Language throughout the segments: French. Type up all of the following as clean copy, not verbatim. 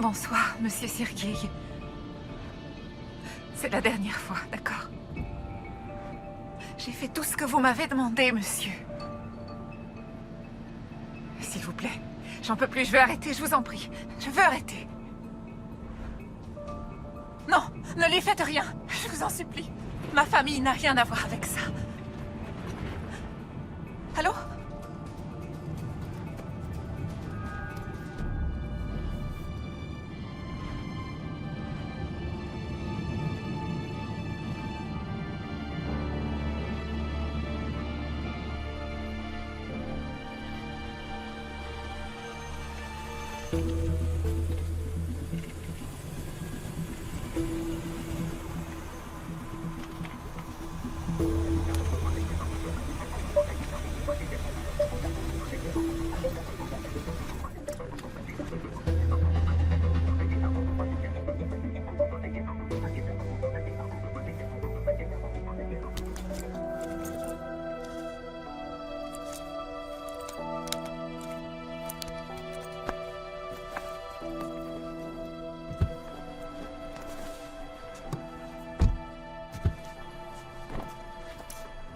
Bonsoir, monsieur Sergueï. C'est la dernière fois, d'accord? J'ai fait tout ce que vous m'avez demandé, monsieur. S'il vous plaît, j'en peux plus, je veux arrêter, je vous en prie. Je veux arrêter. Non, ne lui faites rien, je vous en supplie. Ma famille n'a rien à voir avec ça. Allô?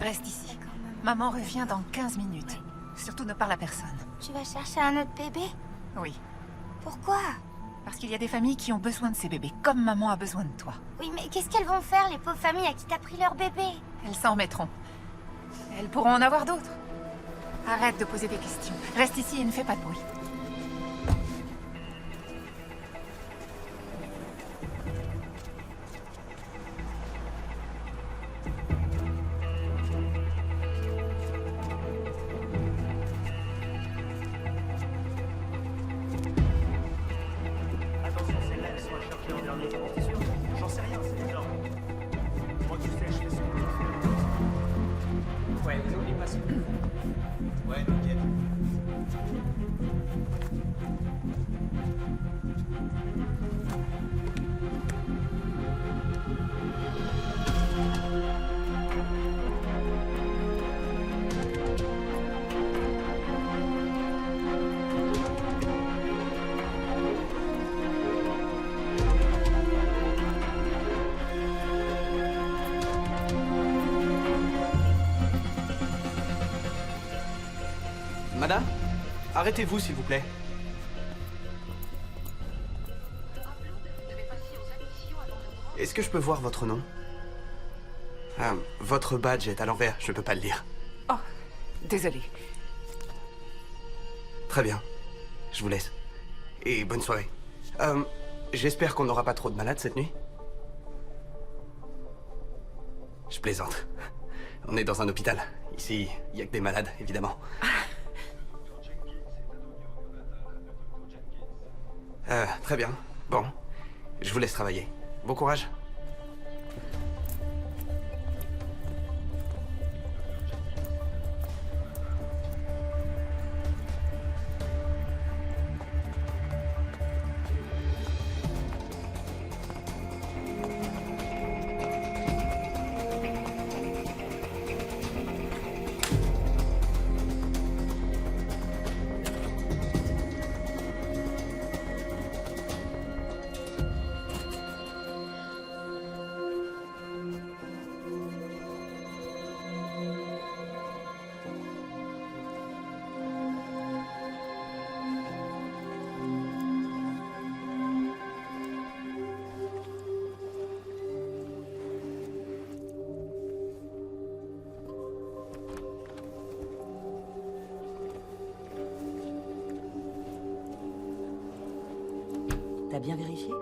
Reste ici. Maman revient dans 15 minutes. Surtout ne parle à personne. Tu vas chercher un autre bébé? Oui. Pourquoi? Parce qu'il y a des familles qui ont besoin de ces bébés, comme maman a besoin de toi. Oui, mais qu'est-ce qu'elles vont faire, les pauvres familles à qui t'as pris leur bébé? Elles s'en remettront. Elles pourront en avoir d'autres. Arrête de poser des questions. Reste ici et ne fais pas de bruit. Madame, arrêtez-vous s'il vous plaît. Est-ce que je peux voir votre nom? Ah, votre badge est à l'envers, je peux pas le lire. Oh, désolée. Très bien, je vous laisse. Et bonne soirée. J'espère qu'on n'aura pas trop de malades cette nuit. Je plaisante. On est dans un hôpital. Ici, il n'y a que des malades, évidemment. Très bien. Bon, je vous laisse travailler. Bon courage. T'as bien vérifié?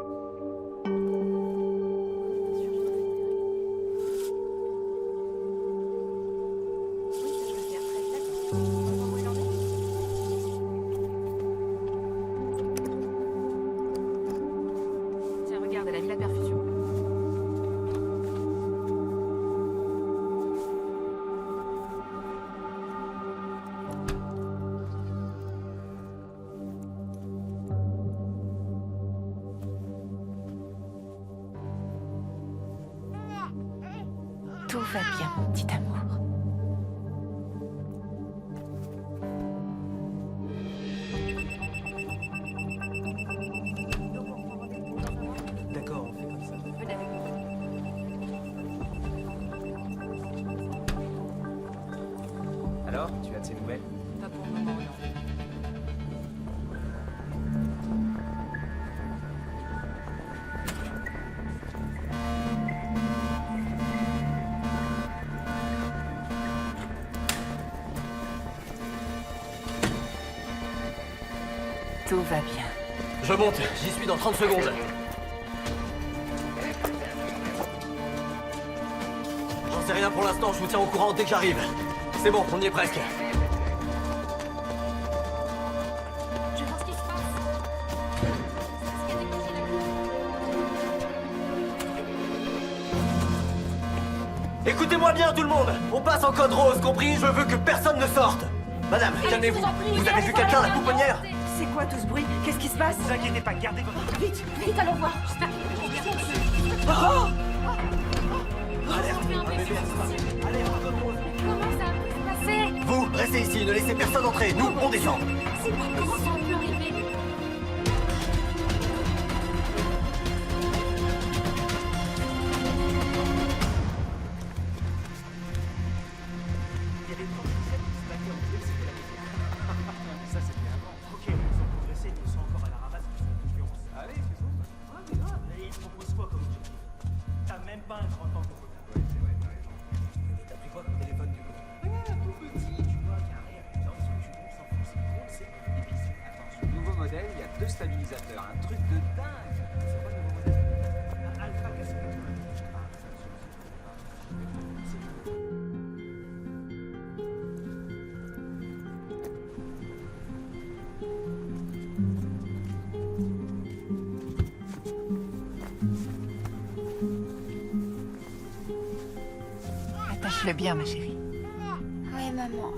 Tiens, regarde, elle a mis la perfusion. Tout va bien, mon petit amour. T'as de ses nouvelles? Pas pour le moment, non. Tout va bien. Je monte, j'y suis dans 30 secondes. J'en sais rien pour l'instant, je vous tiens au courant dès que j'arrive. C'est bon, on y est presque. Je vois ce qui se passe. Est-ce qu'il y a des petits là-bas? Écoutez-moi bien tout le monde. On passe en code rose, compris? Je veux que personne ne sorte. Madame, calmez-vous. Vous avez vu quelqu'un, la pouponnière? C'est quoi tout ce bruit? Qu'est-ce qui se passe? Ne vous inquiétez pas, gardez votre... Vite, vite, allons voir. J'espère qu'il va bien. Alerte, un bébé a disparu. Alerte, en code rose. Comment ça a pu se passer? Vous, restez ici, ne laissez personne entrer. Nous, on descend. C'est pas comment ça a pu arriver. Il y avait 37 qui se battaient en deux, c'était la méthode. Ça, c'était avant. Ok, ils ont progressé, mais ils sont encore à la ramasse de cette concurrence. Allez, excuse-moi. Ouais, mais grave. Et ils te proposent quoi comme objectif? T'as même pas un grand temps de retard. Ouais, c'est vrai, t'as raison. T'as pris quoi comme téléphone, du coup? Rien, tout petit, tu vois, carré, avec dans ce que tu montes sans force. C'est épicé. Attends, sur le nouveau modèle, il y a 2 stabilisateurs, un truc de dingue. C'est quoi le nouveau modèle? Un Alpha Casquette. Ah, ça me suffit. C'est tout. Attache-le bien, ma chérie. Oui, maman.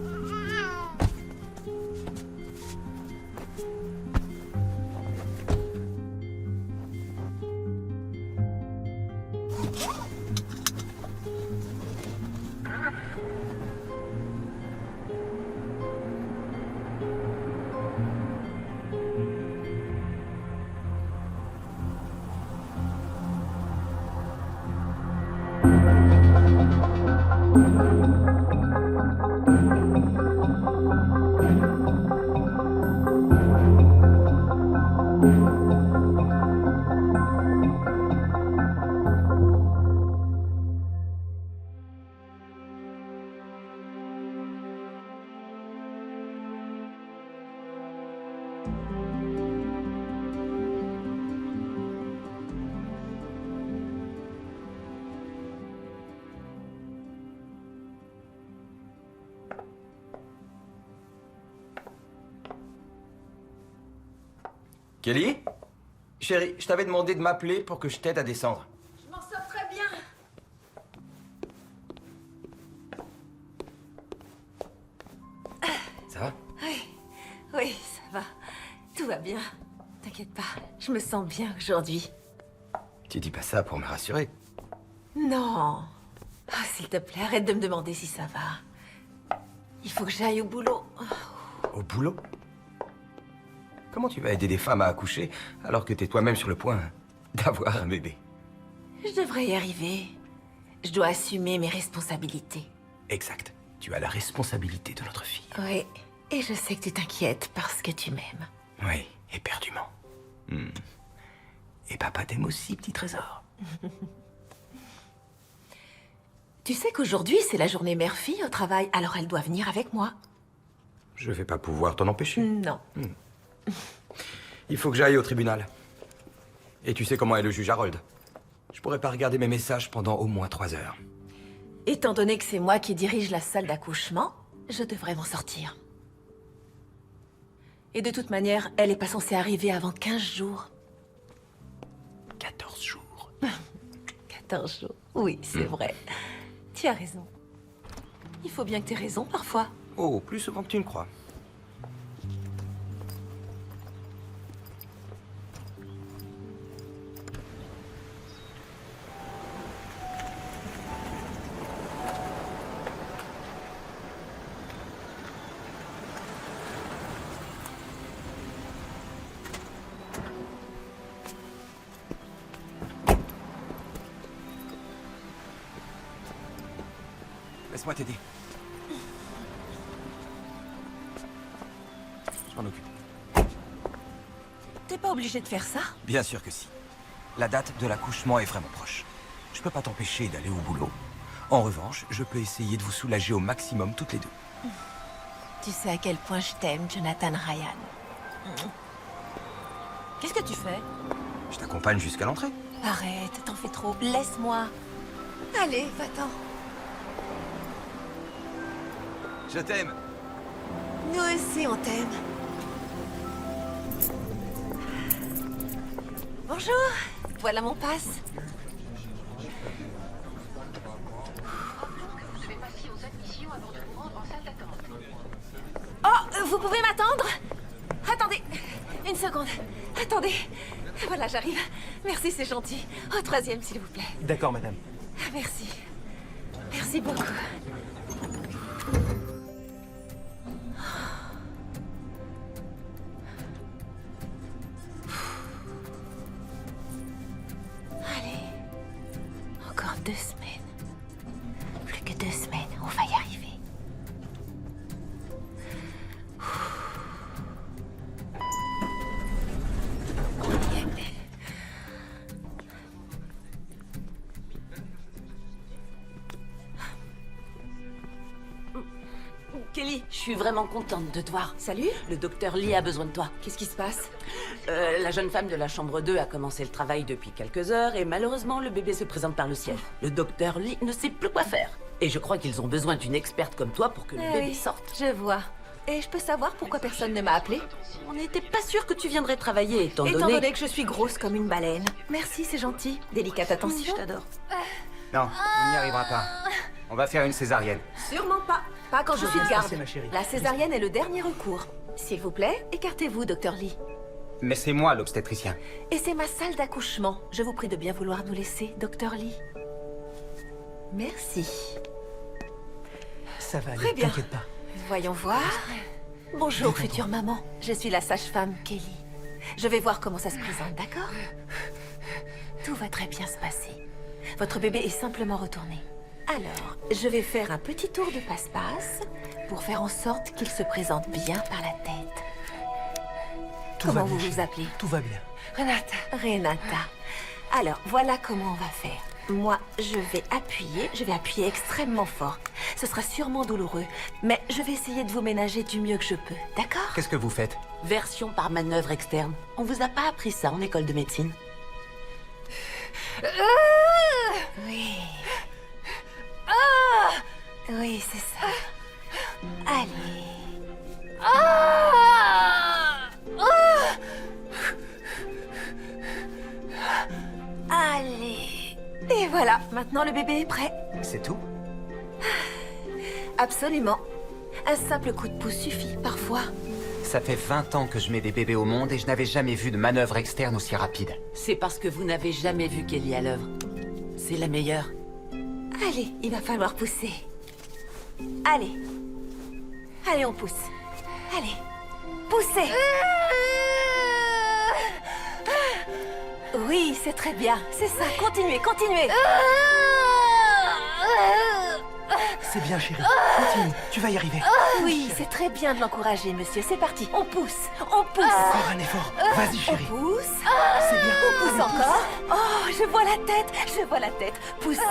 Kelly? Chérie, je t'avais demandé de m'appeler pour que je t'aide à descendre. Je m'en sors très bien. Ça va? Oui, ça va. Tout va bien. T'inquiète pas, je me sens bien aujourd'hui. Tu dis pas ça pour me rassurer. Non. Ah, s'il te plaît, arrête de me demander si ça va. Il faut que j'aille au boulot. Au boulot? Comment tu vas aider des femmes à accoucher alors que t'es toi-même sur le point d'avoir un bébé? Je devrais y arriver. Je dois assumer mes responsabilités. Exact. Tu as la responsabilité de notre fille. Oui, et je sais que tu t'inquiètes parce que tu m'aimes. Oui, éperdument. Et papa t'aime aussi, petit trésor. Tu sais qu'aujourd'hui, c'est la journée mère-fille au travail, alors elle doit venir avec moi. Je vais pas pouvoir t'en empêcher. Non. Il faut que j'aille au tribunal. Et tu sais comment est le juge Harold. Je pourrais pas regarder mes messages pendant au moins 3 heures. Étant donné que c'est moi qui dirige la salle d'accouchement, je devrais m'en sortir. Et de toute manière, elle est pas censée arriver avant 15 jours. 14 jours. 14 jours. Oui, c'est vrai. Tu as raison. Il faut bien que tu aies raison parfois. Oh, plus souvent que tu ne crois. Laisse-moi t'aider. pas obligé de faire ça. Bien sûr que si. La date de l'accouchement est vraiment proche. Je peux pas t'empêcher d'aller au boulot. En revanche, je peux essayer de vous soulager au maximum toutes les deux. Tu sais à quel point je t'aime, Jonathan Ryan. Qu'est-ce que tu fais? Je t'accompagne jusqu'à l'entrée. Arrête, t'en fais trop. Laisse-moi. Allez, va-t'en. Je t'aime. Nous aussi, on t'aime. Bonjour. Voilà mon passe. Oh, vous pouvez m'attendre? Attendez, une seconde. Attendez. Voilà, j'arrive. Merci, c'est gentil. Au troisième, s'il vous plaît. D'accord, madame. Merci. Merci beaucoup. Allez. Encore 2 semaines. Plus que 2 semaines, on va y arriver. Kelly, je suis vraiment contente de te voir. Salut. Le docteur Lee a besoin de toi. Qu'est-ce qui se passe? La jeune femme de la chambre 2 a commencé le travail depuis quelques heures et malheureusement, le bébé se présente par le ciel. Le docteur Lee ne sait plus quoi faire. Et je crois qu'ils ont besoin d'une experte comme toi pour que le bébé Oui, sorte. je vois. Et je peux savoir pourquoi personne ne m'a appelé? On n'était pas sûr que tu viendrais travailler étant Étant donné... donné que je suis grosse comme une baleine. Merci, c'est gentil. Délicate attention. Je t'adore. Non, on n'y arrivera pas. On va faire une césarienne. Sûrement pas. Pas quand je suis de garde. passer, ma chérie. La césarienne est le dernier recours. S'il vous plaît, écartez-vous, docteur Lee. Mais c'est moi l'obstétricien. Et c'est ma salle d'accouchement. Je vous prie de bien vouloir nous laisser, docteur Lee. Merci. Ça va Très aller, bien. t'inquiète pas. Voyons voir. Bonjour, future maman. Je suis la sage-femme Kelly. Je vais voir comment ça se présente, d'accord? Tout va très bien se passer. Votre bébé est simplement retourné. Alors, je vais faire un petit tour de passe-passe pour faire en sorte qu'il se présente bien par la tête. Tout Comment va bien, vous vous chérie. appelez? Tout va bien. Renata. Renata. Alors, voilà comment on va faire. Moi, je vais appuyer extrêmement fort. Ce sera sûrement douloureux, mais je vais essayer de vous ménager du mieux que je peux, d'accord? Qu'est-ce que vous faites? Version par manœuvre externe. On vous a pas appris ça en école de médecine? Oui. Oui, c'est ça. Allez. Allez. Et voilà, maintenant le bébé est prêt. C'est tout? Absolument. Un simple coup de pouce suffit, parfois. Ça fait 20 ans que je mets des bébés au monde et je n'avais jamais vu de manœuvre externe aussi rapide. C'est parce que vous n'avez jamais vu Kelly à l'œuvre. C'est la meilleure. Allez, il va falloir pousser. Allez. Allez, on pousse. Allez. Poussez. Oui, c'est très bien. C'est ça. Continuez, continuez. C'est bien, chérie. Continue, tu vas y arriver. Oui, c'est très bien de l'encourager, monsieur. C'est parti. On pousse. On pousse. Encore un effort. Vas-y, On chérie. pousse. C'est bien. On pousse encore. Oh, je vois la tête. Je vois la tête. Poussez.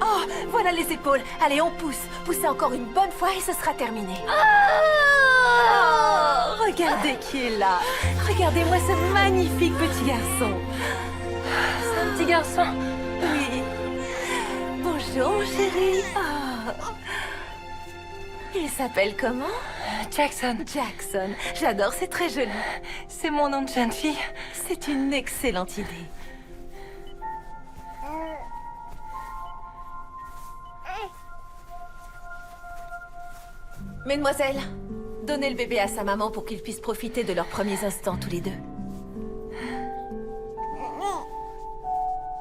Oh, voilà les épaules. Allez, on pousse. Poussez encore une bonne fois et ce sera terminé. Oh, regardez qui est là. Regardez-moi ce magnifique petit garçon. C'est un petit garçon. Oui. Bonjour, mon chéri. Oh. Il s'appelle comment? Jackson. Jackson. J'adore, c'est très joli. C'est mon nom de jeune fille. C'est une excellente idée. Mesdemoiselles, donnez le bébé à sa maman pour qu'ils puissent profiter de leurs premiers instants tous les deux.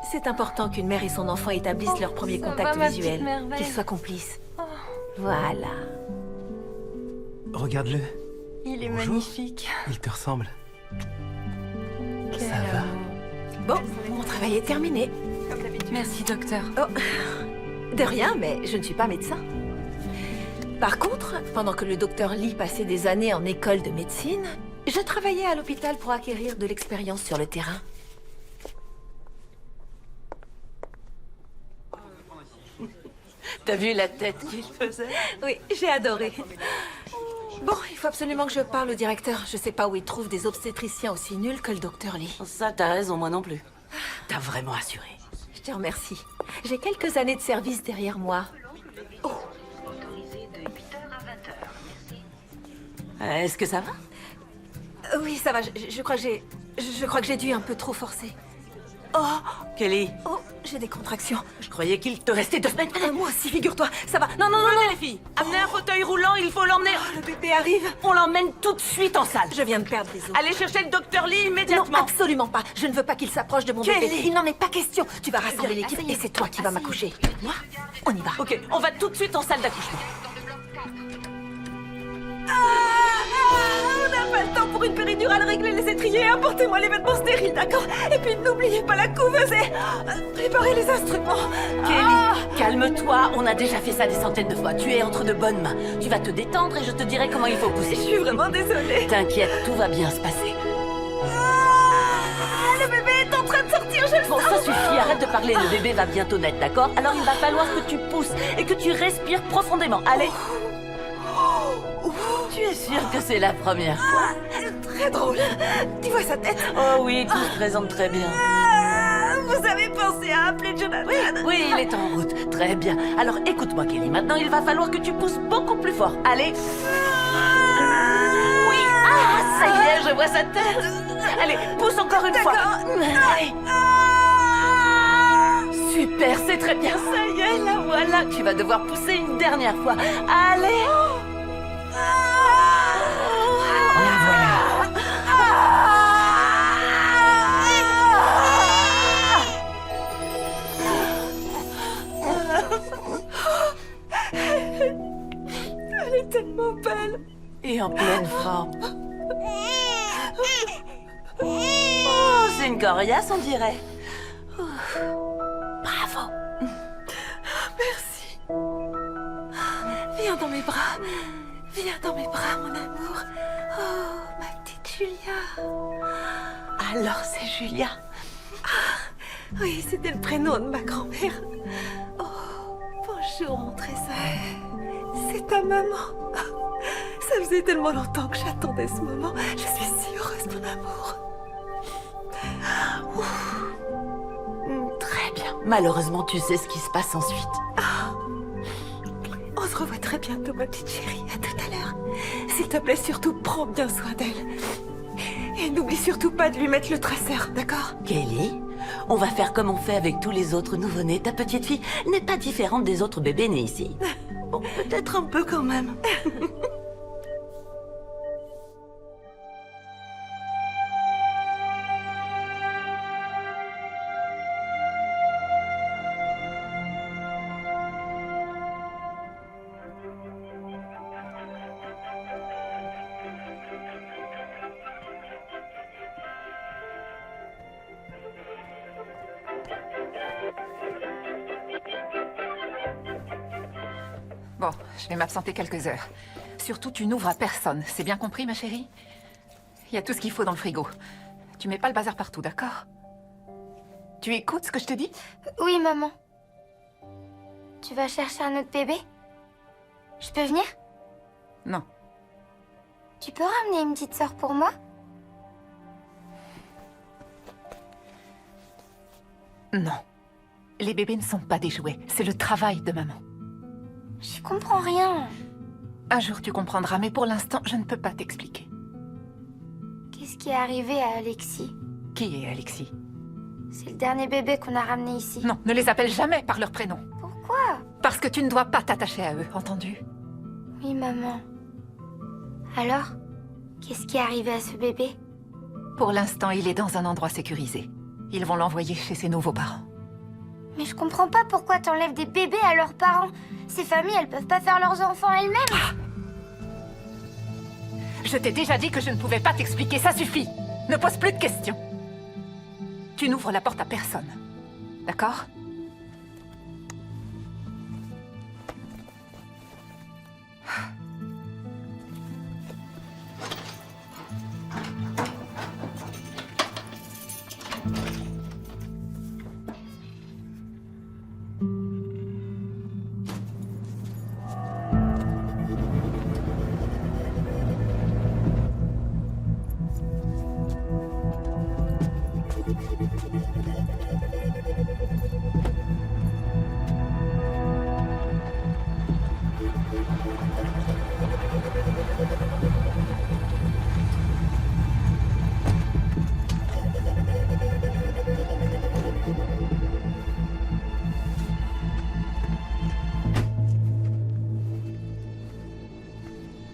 C'est important qu'une mère et son enfant établissent leur premier ça va, contact ma petite visuel, merveille. qu'ils soient complices. Voilà. Regarde-le. Il est Bonjour. magnifique. Il te ressemble. Quel Ça va. amour. Bon, mon travail est terminé. Merci, docteur. De rien, mais je ne suis pas médecin. Par contre, pendant que le docteur Lee passait des années en école de médecine, Je travaillais à l'hôpital pour acquérir de l'expérience sur le terrain. T'as vu la tête qu'il faisait? Oui, j'ai adoré. Bon, il faut absolument que je parle au directeur. Je sais pas où il trouve des obstétriciens aussi nuls que le docteur Lee. Ça, t'as raison, moi non plus. T'as vraiment assuré. Je te remercie. J'ai quelques années de service derrière moi. Est-ce que ça va? Oui, ça va. Je crois que j'ai dû un peu trop forcer. Kelly, Oh, j'ai des contractions. je croyais qu'il te restait 2 semaines. Moi aussi, figure-toi. Ça va. Non, non, non, non. Les filles, amenez un fauteuil roulant, il faut l'emmener. Le bébé arrive. On l'emmène tout de suite en salle. Je viens de perdre des os. Allez chercher le docteur Lee Non, immédiatement. absolument pas. Je ne veux pas qu'il s'approche de mon Kelly. bébé. Il n'en est pas question. Tu vas rassembler l'équipe et c'est toi qui vas m'accoucher. Moi, on y va. Ok, on va tout de suite en salle d'accouchement. On n'a pas le temps pour une péridurale, régler les étriers, apportez-moi les vêtements stériles, d'accord? Et puis n'oubliez pas la couveuse et préparez les instruments. Kelly, calme-toi, on a déjà fait ça des centaines de fois. Tu es entre de bonnes mains. Tu vas te détendre et je te dirai comment il faut Je pousser. suis vraiment désolée. T'inquiète, tout va bien se passer. Le bébé est en train de sortir, je le Bon, sens. ça suffit, arrête de parler, le bébé va bientôt naître, d'accord? Alors il va falloir que tu pousses et que tu respires profondément. Allez. Tu es sûre que c'est la première fois? Très drôle. Tu vois sa tête? Oh oui, tout se présente très bien. Vous avez pensé à appeler Jonathan? Oui, il est en route. Très bien. Alors écoute-moi, Kelly. Maintenant, il va falloir que tu pousses beaucoup plus fort. Allez. Oui. Ah, ça y est, je vois sa tête. Allez, pousse encore une fois. Allez. Super, c'est très bien. Ça y est, la voilà. Tu vas devoir pousser une dernière fois. Allez. La voilà. Elle est tellement belle. Et en pleine forme. Oh, c'est une coriace, on dirait. Bravo. Merci. Viens dans mes bras. Viens dans mes bras, mon amour. Oh, ma petite Julia. Alors, c'est Julia. Oui, c'était le prénom de ma grand-mère. Oh, bonjour, mon trésor. C'est ta maman. Ça faisait tellement longtemps que j'attendais ce moment. Je suis si heureuse, mon amour. Très bien. Malheureusement, tu sais ce qui se passe ensuite. On se revoit très bientôt, ma petite chérie. À tout à l'heure. S'il te plaît, surtout, prends bien soin d'elle. Et n'oublie surtout pas de lui mettre le traceur, d'accord? Kelly, on va faire comme on fait avec tous les autres nouveau-nés. Ta petite fille n'est pas différente des autres bébés nés ici. Bon, peut-être un peu quand même. Bon, je vais m'absenter quelques heures. Surtout, tu n'ouvres à personne. C'est bien compris, ma chérie? Il y a tout ce qu'il faut dans le frigo. Tu mets pas le bazar partout, d'accord? Tu écoutes ce que je te dis? Oui, maman. Tu vas chercher un autre bébé? Je peux venir? Non. Tu peux ramener une petite sœur pour moi? Non. Les bébés ne sont pas des jouets. C'est le travail de maman. Je comprends rien. Un jour, tu comprendras, mais pour l'instant, je ne peux pas t'expliquer. Qu'est-ce qui est arrivé à Alexis? Qui est Alexis? C'est le dernier bébé qu'on a ramené ici. Non, ne les appelle jamais par leur prénom. Pourquoi? Parce que tu ne dois pas t'attacher à eux, entendu? Oui, maman. Alors? Qu'est-ce qui est arrivé à ce bébé? Pour l'instant, il est dans un endroit sécurisé. Ils vont l'envoyer chez ses nouveaux parents. Mais je comprends pas pourquoi t'enlèves des bébés à leurs parents. Ces familles, elles peuvent pas faire leurs enfants elles-mêmes. Je t'ai déjà dit que je ne pouvais pas t'expliquer, ça suffit. Ne pose plus de questions. Tu n'ouvres la porte à personne. D'accord?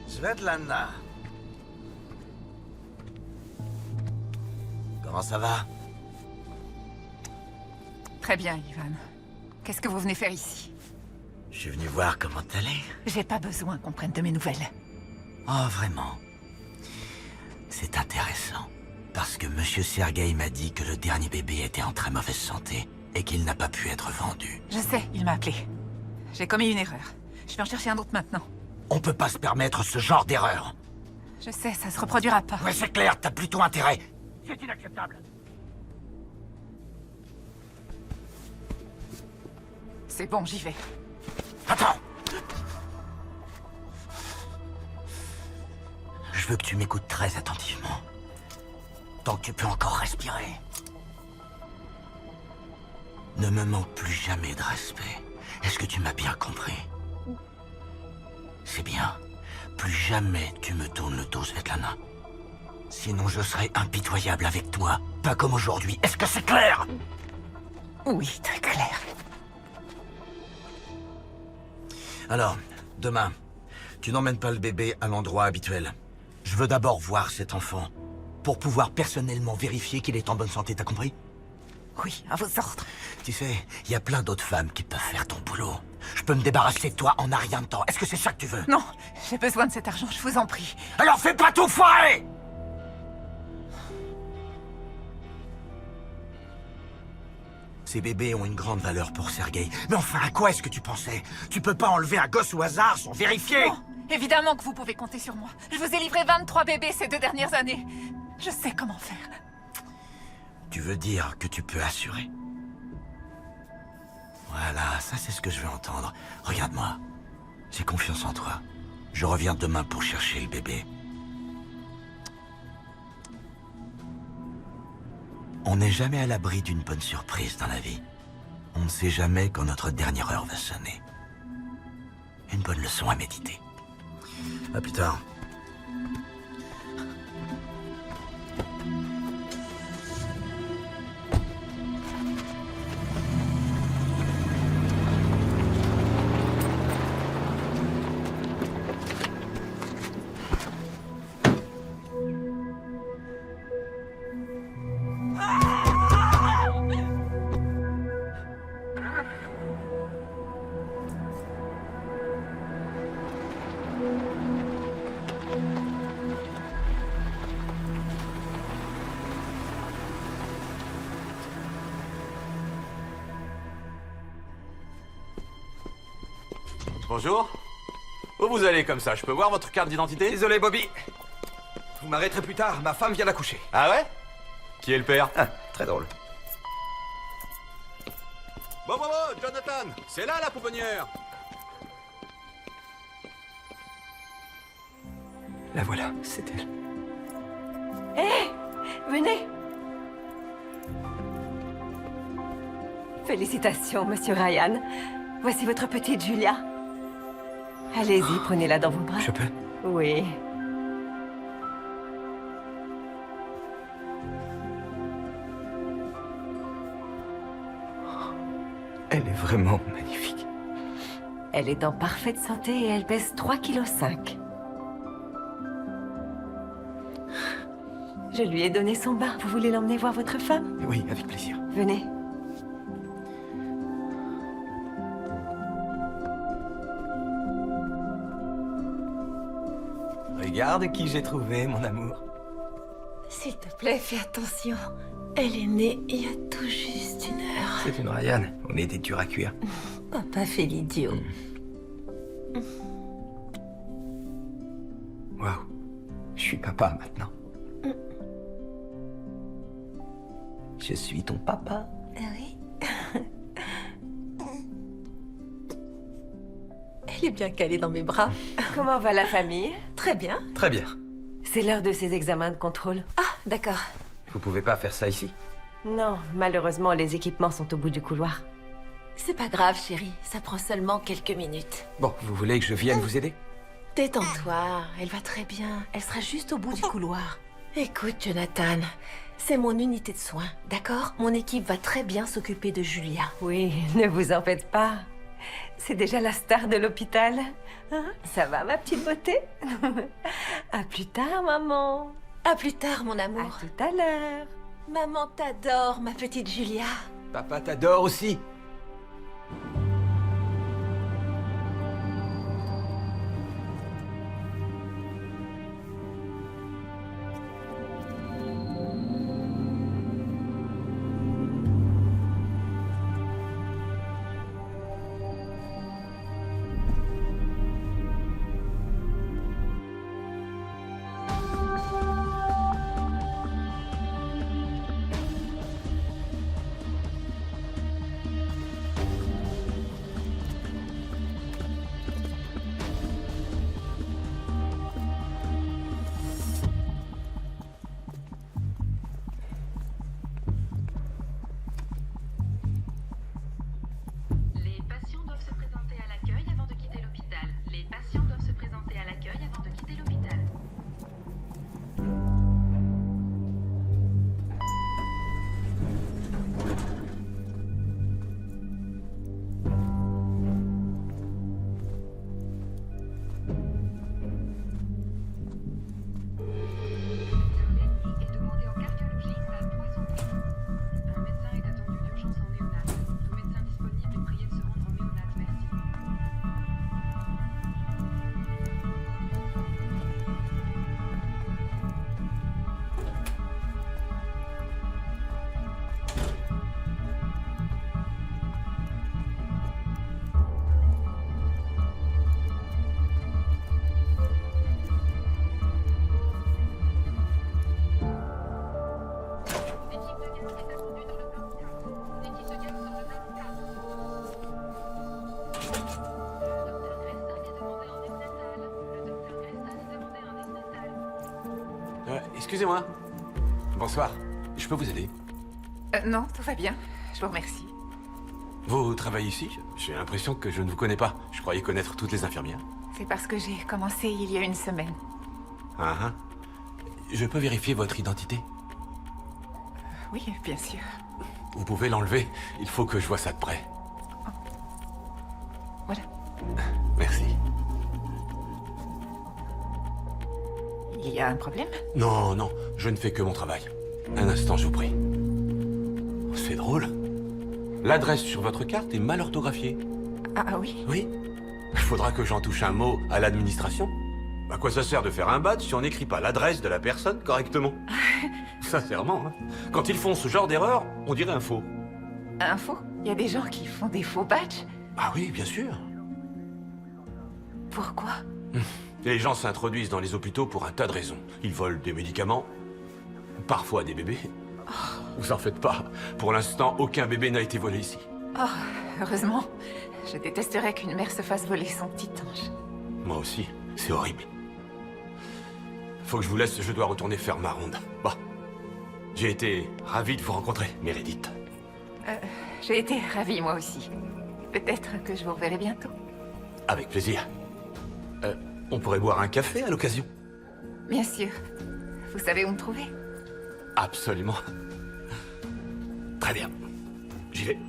Svetlana. Comment ça va? Très bien, Ivan. Qu'est-ce que vous venez faire ici? Je suis venu voir comment t'allais. J'ai pas besoin qu'on prenne de mes nouvelles. Oh, vraiment? C'est intéressant. Parce que Monsieur Sergueï m'a dit que le dernier bébé était en très mauvaise santé et qu'il n'a pas pu être vendu. Je sais, il m'a appelé. J'ai commis une erreur. Je vais en chercher un autre maintenant. On peut pas se permettre ce genre d'erreur. Je sais, ça se reproduira pas. Ouais, c'est clair, t'as plutôt intérêt. C'est inacceptable. C'est bon, j'y vais. Attends! Je veux que tu m'écoutes très attentivement. Tant que tu peux encore respirer. Ne me manque plus jamais de respect. Est-ce que tu m'as bien compris? C'est bien. Plus jamais tu me tournes le dos, Svetlana. Sinon je serai impitoyable avec toi. Pas comme aujourd'hui. Est-ce que c'est clair? Oui, très clair. Alors, demain, tu n'emmènes pas le bébé à l'endroit habituel. Je veux d'abord voir cet enfant, pour pouvoir personnellement vérifier qu'il est en bonne santé, t'as compris? Oui, à vos ordres. Tu sais, il y a plein d'autres femmes qui peuvent faire ton boulot. Je peux me débarrasser de toi en un rien de temps. Est-ce que c'est ça que tu veux? Non, j'ai besoin de cet argent, je vous en prie. Alors fais pas tout foirer! Ces bébés ont une grande valeur pour Sergueï. Mais enfin, à quoi est-ce que tu pensais? Tu peux pas enlever un gosse au hasard sans vérifier! Non, évidemment que vous pouvez compter sur moi. Je vous ai livré 23 bébés ces 2 dernières années. Je sais comment faire. Tu veux dire que tu peux assurer? Voilà, ça c'est ce que je veux entendre. Regarde-moi. J'ai confiance en toi. Je reviens demain pour chercher le bébé. On n'est jamais à l'abri d'une bonne surprise dans la vie. On ne sait jamais quand notre dernière heure va sonner. Une bonne leçon à méditer. À plus tard. Bonjour. Où vous allez comme ça? Je peux voir votre carte d'identité? Désolé, Bobby. Vous m'arrêterez plus tard, ma femme vient d'accoucher. Ah ouais? Qui est le père? Ah, très drôle. Bon, Jonathan! C'est là la pouponnière! La voilà, c'est elle. Hé, venez. Félicitations, monsieur Ryan. Voici votre petite Julia. Allez-y, prenez-la dans vos bras. Je peux? Oui. Elle est vraiment magnifique. Elle est en parfaite santé et elle pèse 3,5 kg. Je lui ai donné son bain. Vous voulez l'emmener voir votre femme? Oui, avec plaisir. Venez. Regarde qui j'ai trouvé, mon amour. S'il te plaît, fais attention. Elle est née il y a tout juste 1 heure. C'est une Ryan, on est des durs à cuire. Papa fait l'idiot. Waouh, je suis papa maintenant. Je suis ton papa. Oui. Elle est bien calée dans mes bras. Comment va la famille? Très bien. Très bien. C'est l'heure de ses examens de contrôle. Ah, d'accord. Vous pouvez pas faire ça ici? Non, malheureusement, les équipements sont au bout du couloir. C'est pas grave, chérie. Ça prend seulement quelques minutes. Bon, vous voulez que je vienne vous aider? Détends-toi, elle va très bien. Elle sera juste au bout du couloir. Écoute, Jonathan, c'est mon unité de soins, d'accord? Mon équipe va très bien s'occuper de Julia. Oui, ne vous en faites pas. C'est déjà la star de l'hôpital. Hein? Ça va, ma petite beauté? À plus tard, maman. À plus tard, mon amour. À tout à l'heure. Maman t'adore, ma petite Julia. Papa t'adore aussi. Les patients doivent se présenter à l'accueil avant de quitter l'hôpital. Les patients doivent se présenter à l'accueil avant de quitter l'hôpital. Et demandez en cardiologie, salle 303. Un médecin est attendu d'urgence en néonat. Tout médecin disponible est prié de se rendre en néonat, merci. L'équipe de garde est attendue dans le bloc 4. L'équipe de garde dans le bloc 4. Le docteur Grayson est demandé en néonatal. Le docteur Grayson est demandé en néonatal. Excusez-moi. Bonsoir. Je peux vous aider? Non, tout va bien. Je vous remercie. Vous travaillez ici? J'ai l'impression que je ne vous connais pas. Je croyais connaître toutes les infirmières. C'est parce que j'ai commencé il y a une semaine. Ah ah. Je peux vérifier votre identité? Oui, bien sûr. Vous pouvez l'enlever. Il faut que je vois ça de près. Voilà. Merci. Il y a un problème? Non, non, je ne fais que mon travail. Un instant, je vous prie. C'est drôle. L'adresse sur votre carte est mal orthographiée. Ah oui? Oui. Il faudra que j'en touche un mot à l'administration. À quoi ça sert de faire un badge si on n'écrit pas l'adresse de la personne correctement? Sincèrement, hein. Quand ils font ce genre d'erreur, on dirait un faux. Un faux? Il y a des gens qui font des faux badges? Ah oui, bien sûr. Pourquoi? Les gens s'introduisent dans les hôpitaux pour un tas de raisons. Ils volent des médicaments, parfois des bébés. Vous en faites pas. Pour l'instant, aucun bébé n'a été volé ici. Oh, heureusement. Je détesterais qu'une mère se fasse voler son petit ange. Moi aussi, c'est horrible. Faut que je vous laisse, je dois retourner faire ma ronde. Bon. J'ai été ravi de vous rencontrer, Meredith. J'ai été ravie, moi aussi. Peut-être que je vous reverrai bientôt. Avec plaisir. On pourrait boire un café à l'occasion? Bien sûr. Vous savez où me trouver? Absolument. Très bien. J'y vais.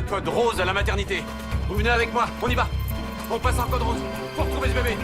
Code rose à la maternité. Vous venez avec moi, on y va. On passe en code rose pour retrouver ce bébé.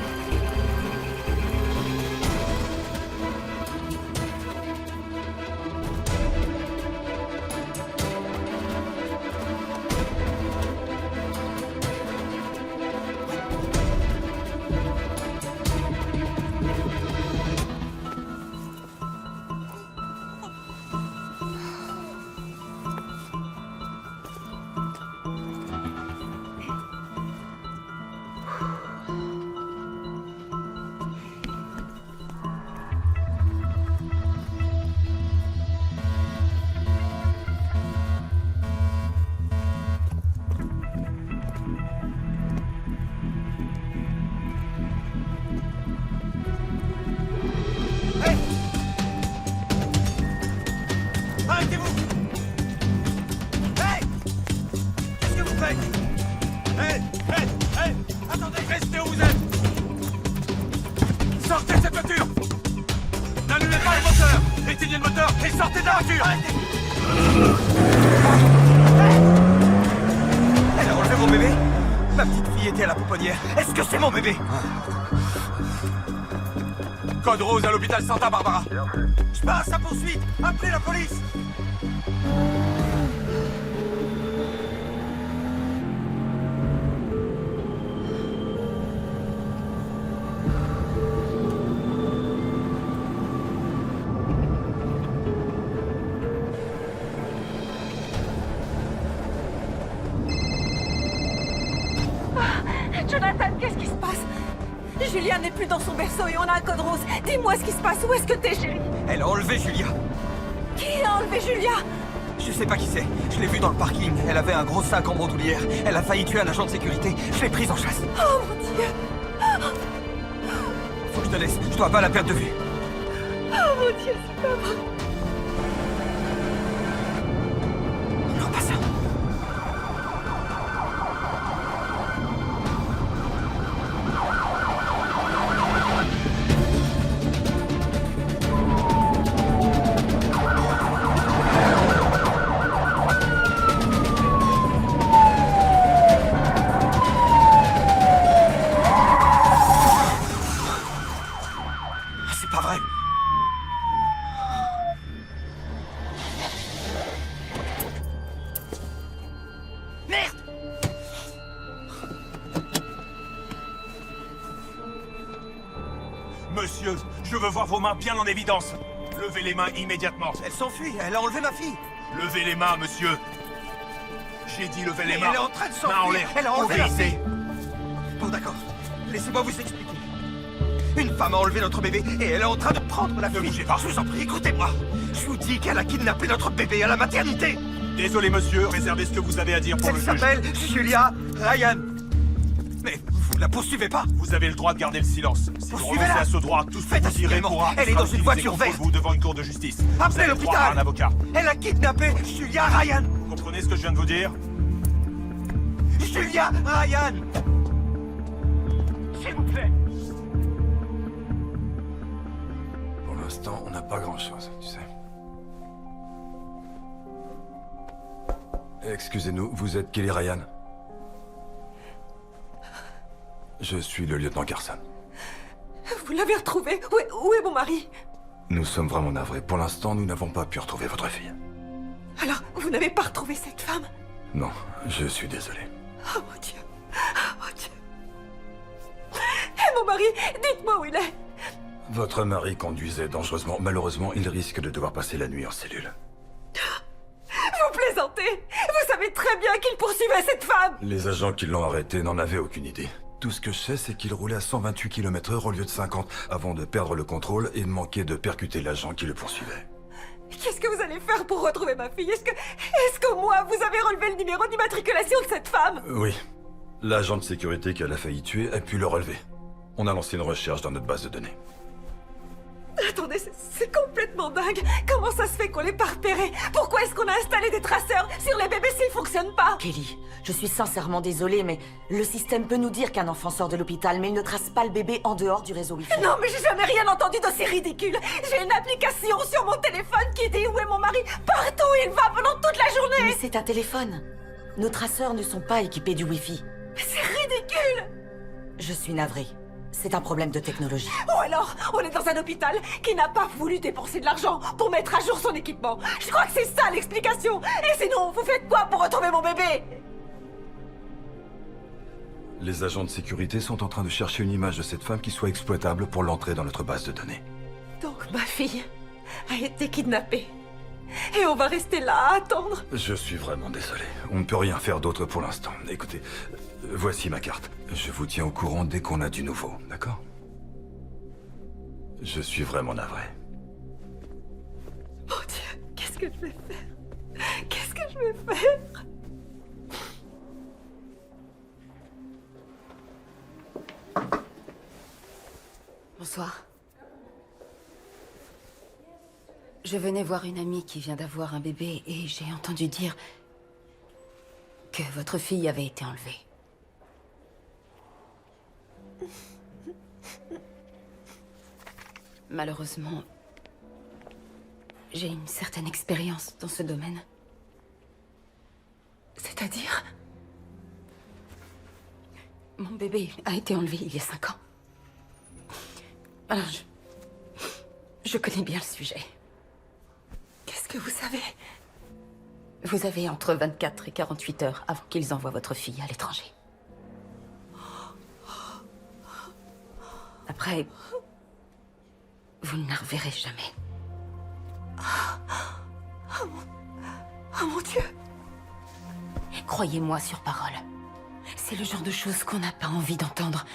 Arrêtez-vous! Hey! Qu'est-ce que vous faites? Hey! Attendez! Restez où vous êtes! Sortez de cette voiture! N'allumez pas les moteurs! Éteignez le moteur et sortez de la voiture! Arrêtez! Elle a enlevé mon bébé? Ma petite fille était à la pouponnière. Est-ce que c'est mon bébé? Code rose à l'hôpital Santa Barbara. Je pars à sa poursuite! Appelez la police! Jonathan, qu'est-ce qui se passe? Julia n'est plus dans son berceau et on a un code rose. Dis-moi ce qui se passe. Où est-ce que t'es, chérie? Elle a enlevé Julia. Qui a enlevé Julia? Je sais pas qui c'est. Je l'ai vue dans le parking. Elle avait un gros sac en bandoulière. Elle a failli tuer un agent de sécurité. Je l'ai prise en chasse. Oh mon Dieu! Faut que je te laisse. Je dois pas la perdre de vue. Oh mon Dieu, c'est pas vrai. Non, pas ça. C'est pas vrai. Merde! Monsieur, je veux voir vos mains bien en évidence. Levez les mains immédiatement. Elle s'enfuit. Elle a enlevé ma fille. Levez les mains, monsieur. J'ai dit levez les Mais mains. elle est en train de s'enfuir. Mains en l'air. Elle a enlevé la Obéissez. fille. Bon, d'accord. Laissez-moi vous expliquer. Une femme a enlevé notre bébé et elle est en train de prendre la Ne fille. bougez pas. Je vous en prie, écoutez-moi. Je vous dis qu'elle a kidnappé notre bébé à la maternité. Désolé, monsieur. Réservez ce que vous avez à dire pour Elle le juge. s'appelle Julia Ryan. Mais vous la poursuivez pas? Vous avez le droit de garder le silence. Si vous Poursuivez-la. renoncez à ce droit, tout ce que Faites vous direz assurément. pourra Elle est sera dans une utilisé voiture contre verte. vous devant une cour de justice. Vous Appelez avez le droit à l'hôpital. un avocat. Elle a kidnappé Julia Ryan. Vous comprenez ce que je viens de vous dire? Julia Ryan. S'il vous plaît. Pour l'instant, on n'a pas grand-chose, tu sais. Excusez-nous, vous êtes Kelly Ryan? Je suis le lieutenant Carson. Vous l'avez retrouvé? Où est mon mari? Nous sommes vraiment navrés. Pour l'instant, nous n'avons pas pu retrouver votre fille. Alors, vous n'avez pas retrouvé cette femme? Non, je suis désolé. Oh mon Dieu! Oh mon Dieu! Et mon mari, dites-moi où il est! Votre mari conduisait dangereusement. Malheureusement, il risque de devoir passer la nuit en cellule. Vous plaisantez! Vous savez très bien qu'il poursuivait cette femme! Les agents qui l'ont arrêté n'en avaient aucune idée. Tout ce que je sais, c'est qu'il roulait à 128 km/h au lieu de 50 avant de perdre le contrôle et de manquer de percuter l'agent qui le poursuivait. Qu'est-ce que vous allez faire pour retrouver ma fille? Est-ce qu'au moins vous avez relevé le numéro d'immatriculation de cette femme? Oui. L'agent de sécurité qu'elle a failli tuer a pu le relever. On a lancé une recherche dans notre base de données. Attendez, c'est complètement dingue! Comment ça se fait qu'on l'ait pas repéré? Pourquoi est-ce qu'on a installé des traceurs sur les bébés s'ils fonctionnent pas? Kelly, je suis sincèrement désolée, mais le système peut nous dire qu'un enfant sort de l'hôpital, mais il ne trace pas le bébé en dehors du réseau Wi-Fi. Non, mais j'ai jamais rien entendu d'aussi ridicule! J'ai une application sur mon téléphone qui dit où est mon mari partout où il va pendant toute la journée! Mais c'est un téléphone. Nos traceurs ne sont pas équipés du Wi-Fi. C'est ridicule! Je suis navrée. C'est un problème de technologie. Ou alors, on est dans un hôpital qui n'a pas voulu dépenser de l'argent pour mettre à jour son équipement. Je crois que c'est ça l'explication. Et sinon, vous faites quoi pour retrouver mon bébé? Les agents de sécurité sont en train de chercher une image de cette femme qui soit exploitable pour l'entrée dans notre base de données. Donc ma fille a été kidnappée. Et on va rester là à attendre. Je suis vraiment désolé. On ne peut rien faire d'autre pour l'instant. Écoutez, voici ma carte. Je vous tiens au courant dès qu'on a du nouveau, d'accord? Je suis vraiment navré. Mon Dieu, qu'est-ce que je vais faire? Qu'est-ce que je vais faire? Bonsoir. Je venais voir une amie qui vient d'avoir un bébé et j'ai entendu dire que votre fille avait été enlevée. Malheureusement, j'ai une certaine expérience dans ce domaine. C'est-à-dire? Mon bébé a été enlevé il y a 5 ans. Alors, je connais bien le sujet. Qu'est-ce que vous savez? Vous avez entre 24 et 48 heures avant qu'ils envoient votre fille à l'étranger. Après, vous ne la reverrez jamais. Oh mon Dieu! Croyez-moi sur parole. C'est le genre de choses qu'on n'a pas envie d'entendre.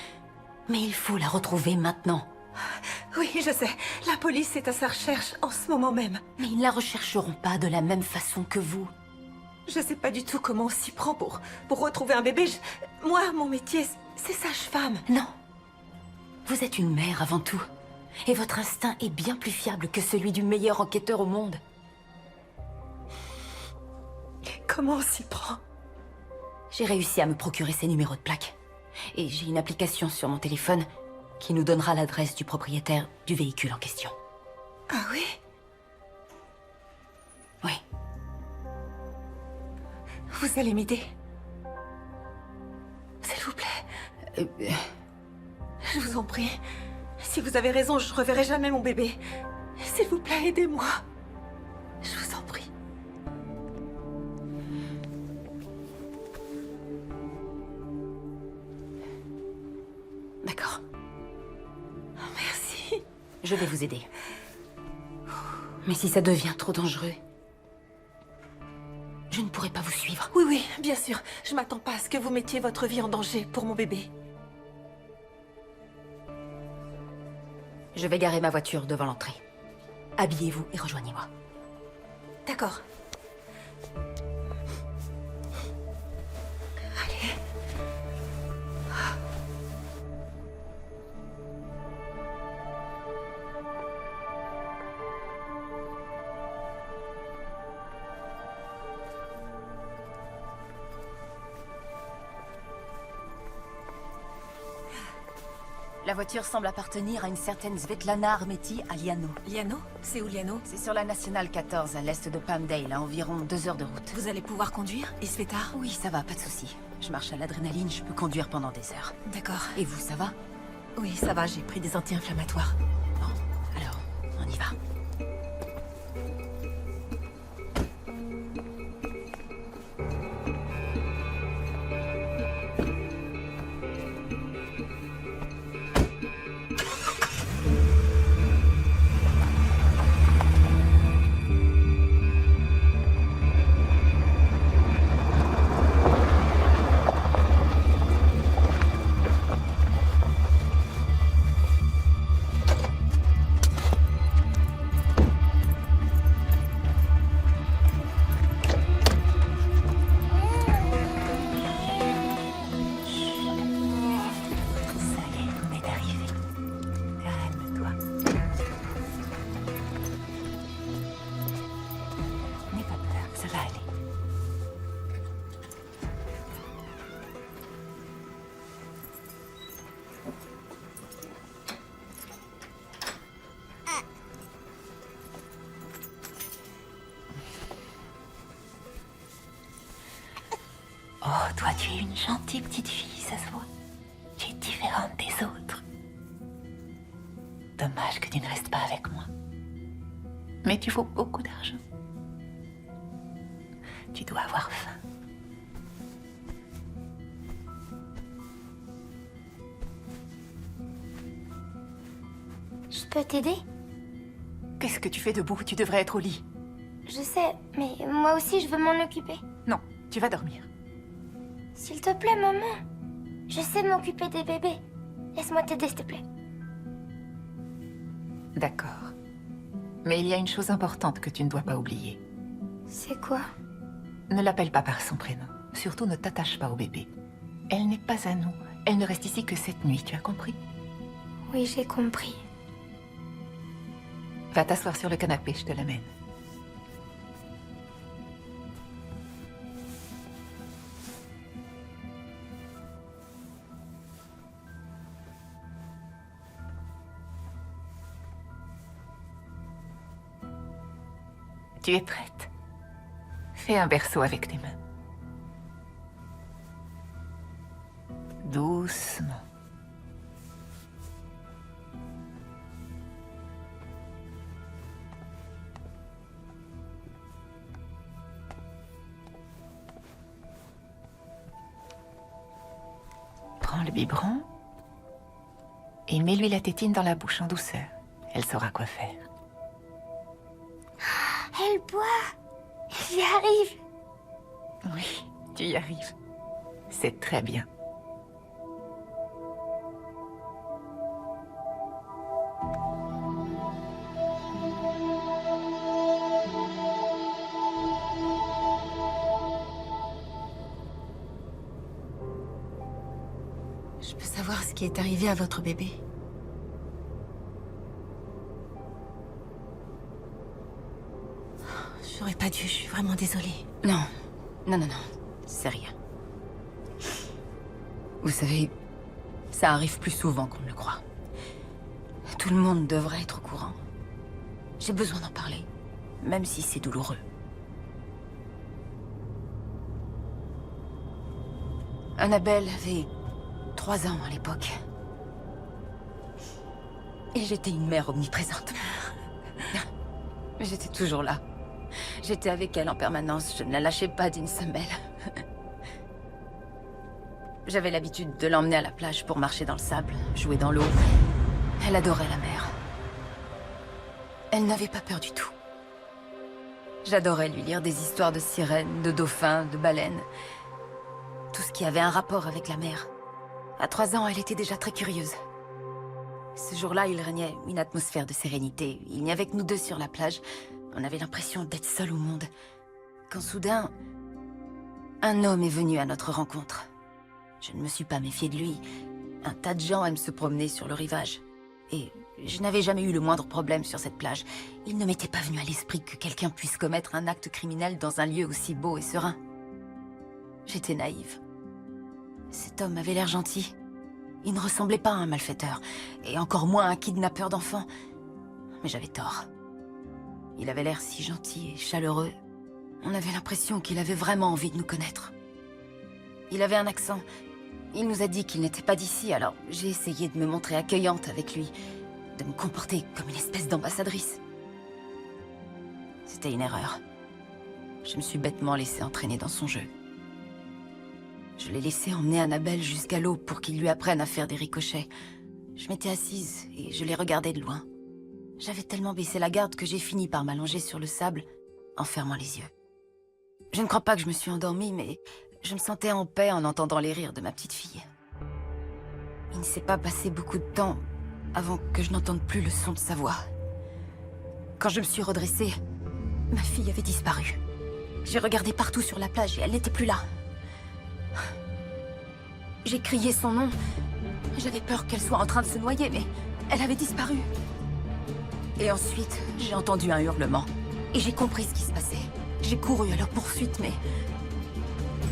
Mais il faut la retrouver maintenant. Oui, je sais. La police est à sa recherche en ce moment même. Mais ils ne la rechercheront pas de la même façon que vous. Je sais pas du tout comment on s'y prend pour retrouver un bébé. Moi, mon métier, c'est sage-femme. Non. Vous êtes une mère avant tout. Et votre instinct est bien plus fiable que celui du meilleur enquêteur au monde. Comment on s'y prend? J'ai réussi à me procurer ces numéros de plaque. Et j'ai une application sur mon téléphone qui nous donnera l'adresse du propriétaire du véhicule en question. Ah oui? Oui. Vous allez m'aider? S'il vous plaît. Je vous en prie. Si vous avez raison, je reverrai jamais mon bébé. S'il vous plaît, aidez-moi. Je vous en prie. D'accord. Merci. Je vais vous aider. Mais si ça devient trop dangereux, je ne pourrai pas vous suivre. Oui, oui, bien sûr. Je m'attends pas à ce que vous mettiez votre vie en danger pour mon bébé. Je vais garer ma voiture devant l'entrée. Habillez-vous et rejoignez-moi. D'accord. Allez. La voiture semble appartenir à une certaine Svetlana Armeti à Liano. Liano? C'est où Liano? C'est sur la Nationale 14, à l'est de Palmdale, à environ 2 heures de route. Vous allez pouvoir conduire? Et Sveta? Oui, ça va, pas de souci. Je marche à l'adrénaline, je peux conduire pendant des heures. D'accord. Et vous, ça va? Oui, ça va, j'ai pris des anti-inflammatoires. Bon, alors, on y va. toi, tu es une gentille petite fille, ça se voit. Tu es différente des autres. Dommage que tu ne restes pas avec moi. Mais tu vaux beaucoup d'argent. Tu dois avoir faim. Je peux t'aider? Qu'est-ce que tu fais debout? Tu devrais être au lit. Je sais, mais moi aussi je veux m'en occuper. Non, tu vas dormir. S'il te plaît, maman. Je sais m'occuper des bébés. Laisse-moi t'aider, s'il te plaît. D'accord. Mais il y a une chose importante que tu ne dois pas oublier. C'est quoi? Ne l'appelle pas par son prénom. Surtout ne t'attache pas au bébé. Elle n'est pas à nous. Elle ne reste ici que cette nuit, tu as compris? Oui, j'ai compris. Va t'asseoir sur le canapé, je te l'amène. Tu es prête? Fais un berceau avec tes mains. Doucement. Prends le biberon et mets-lui la tétine dans la bouche en douceur. Elle saura quoi faire. Elle boit. J'y arrive. Oui, tu y arrives. C'est très bien. Je peux savoir ce qui est arrivé à votre bébé? J'aurais pas dû, je suis vraiment désolée. Non, non, c'est rien. Vous savez, ça arrive plus souvent qu'on ne le croit. Tout le monde devrait être au courant. J'ai besoin d'en parler, même si c'est douloureux. Annabelle avait 3 ans à l'époque. Et j'étais une mère omniprésente. J'étais toujours là. J'étais avec elle en permanence, je ne la lâchais pas d'une semelle. J'avais l'habitude de l'emmener à la plage pour marcher dans le sable, jouer dans l'eau. Elle adorait la mer. Elle n'avait pas peur du tout. J'adorais lui lire des histoires de sirènes, de dauphins, de baleines. Tout ce qui avait un rapport avec la mer. À 3 ans, elle était déjà très curieuse. Ce jour-là, il régnait une atmosphère de sérénité. Il n'y avait que nous deux sur la plage. On avait l'impression d'être seuls au monde. Quand soudain, un homme est venu à notre rencontre. Je ne me suis pas méfiée de lui. Un tas de gens aiment se promener sur le rivage. Et je n'avais jamais eu le moindre problème sur cette plage. Il ne m'était pas venu à l'esprit que quelqu'un puisse commettre un acte criminel dans un lieu aussi beau et serein. J'étais naïve. Cet homme avait l'air gentil. Il ne ressemblait pas à un malfaiteur, et encore moins à un kidnappeur d'enfants. Mais j'avais tort. Il avait l'air si gentil et chaleureux. On avait l'impression qu'il avait vraiment envie de nous connaître. Il avait un accent. Il nous a dit qu'il n'était pas d'ici, alors j'ai essayé de me montrer accueillante avec lui, de me comporter comme une espèce d'ambassadrice. C'était une erreur. Je me suis bêtement laissée entraîner dans son jeu. Je l'ai laissé emmener Annabelle jusqu'à l'eau pour qu'il lui apprenne à faire des ricochets. Je m'étais assise et je l'ai regardé de loin. J'avais tellement baissé la garde que j'ai fini par m'allonger sur le sable en fermant les yeux. Je ne crois pas que je me suis endormie, mais je me sentais en paix en entendant les rires de ma petite fille. Il ne s'est pas passé beaucoup de temps avant que je n'entende plus le son de sa voix. Quand je me suis redressée, ma fille avait disparu. J'ai regardé partout sur la plage et elle n'était plus là. J'ai crié son nom. J'avais peur qu'elle soit en train de se noyer, mais elle avait disparu. Et ensuite, j'ai entendu un hurlement. Et j'ai compris ce qui se passait. J'ai couru à leur poursuite, mais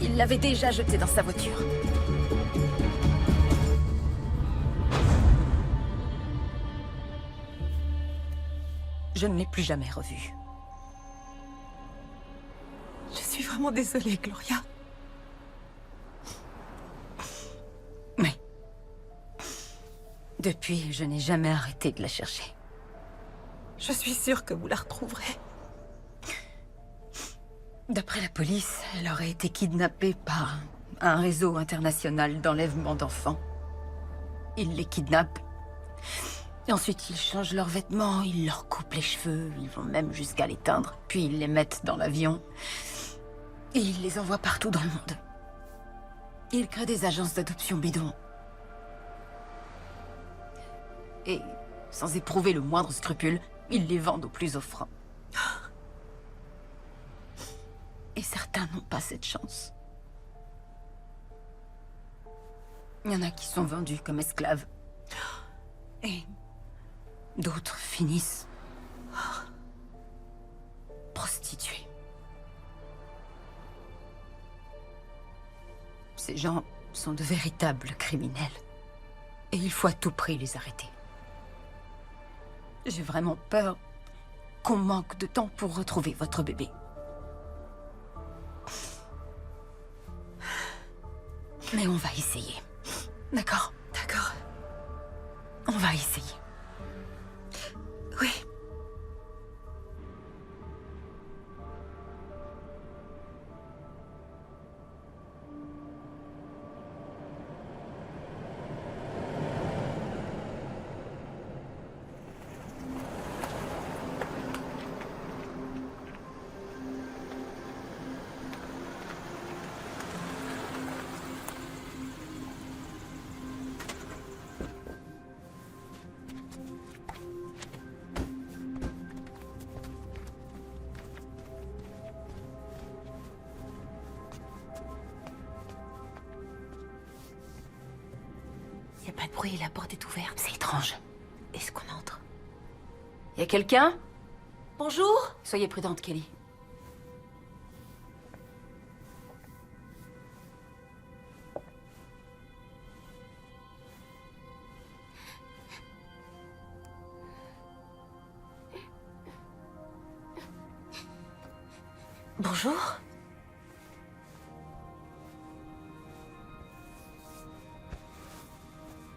il l'avait déjà jetée dans sa voiture. Je ne l'ai plus jamais revue. Je suis vraiment désolée, Gloria. Depuis, je n'ai jamais arrêté de la chercher. Je suis sûre que vous la retrouverez. D'après la police, elle aurait été kidnappée par un réseau international d'enlèvement d'enfants. Ils les kidnappent. Et ensuite, ils changent leurs vêtements, ils leur coupent les cheveux, ils vont même jusqu'à les teindre. Puis ils les mettent dans l'avion. Et ils les envoient partout dans le monde. Ils créent des agences d'adoption bidons. Et, sans éprouver le moindre scrupule, ils les vendent au plus offrant. Et certains n'ont pas cette chance. Il y en a qui sont vendus comme esclaves. Et d'autres finissent prostitués. Ces gens sont de véritables criminels. Et il faut à tout prix les arrêter. J'ai vraiment peur qu'on manque de temps pour retrouver votre bébé. Mais on va essayer. D'accord? D'accord. On va essayer. Oui. Y a pas de bruit, la porte est ouverte. C'est étrange. Est-ce qu'on entre? Y a quelqu'un? Bonjour? Soyez prudente, Kelly. Bonjour?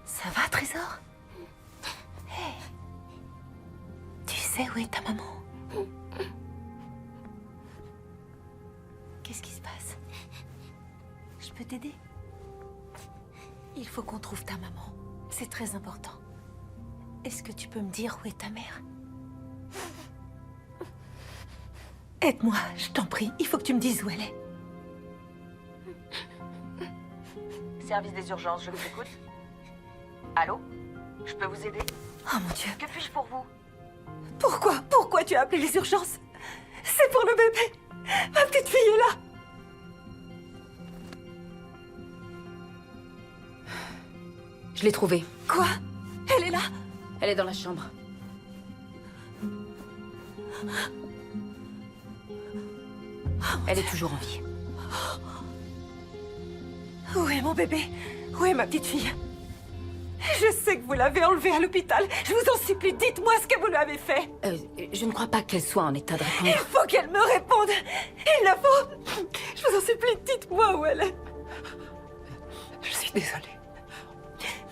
Ça va, Trésor? Hey. Tu sais où est ta maman? Qu'est-ce qui se passe? Je peux t'aider? Il faut qu'on trouve ta maman. C'est très important. Est-ce que tu peux me dire où est ta mère? Aide-moi, je t'en prie. Il faut que tu me dises où elle est. Service des urgences, je vous écoute. Allô? Je peux vous aider? Oh mon Dieu. Que puis-je pour vous? Pourquoi tu as appelé les urgences? C'est pour le bébé. Ma petite fille est là. Je l'ai trouvée. Quoi? Elle est là? Elle est dans la chambre. Elle est toujours en vie. Où est mon bébé? Où est ma petite fille? Je sais que vous l'avez enlevée à l'hôpital. Je vous en supplie, dites-moi ce que vous lui avez fait. Je ne crois pas qu'elle soit en état de répondre. Il faut qu'elle me réponde. Il le faut. Je vous en supplie, dites-moi où elle est. Je suis désolée.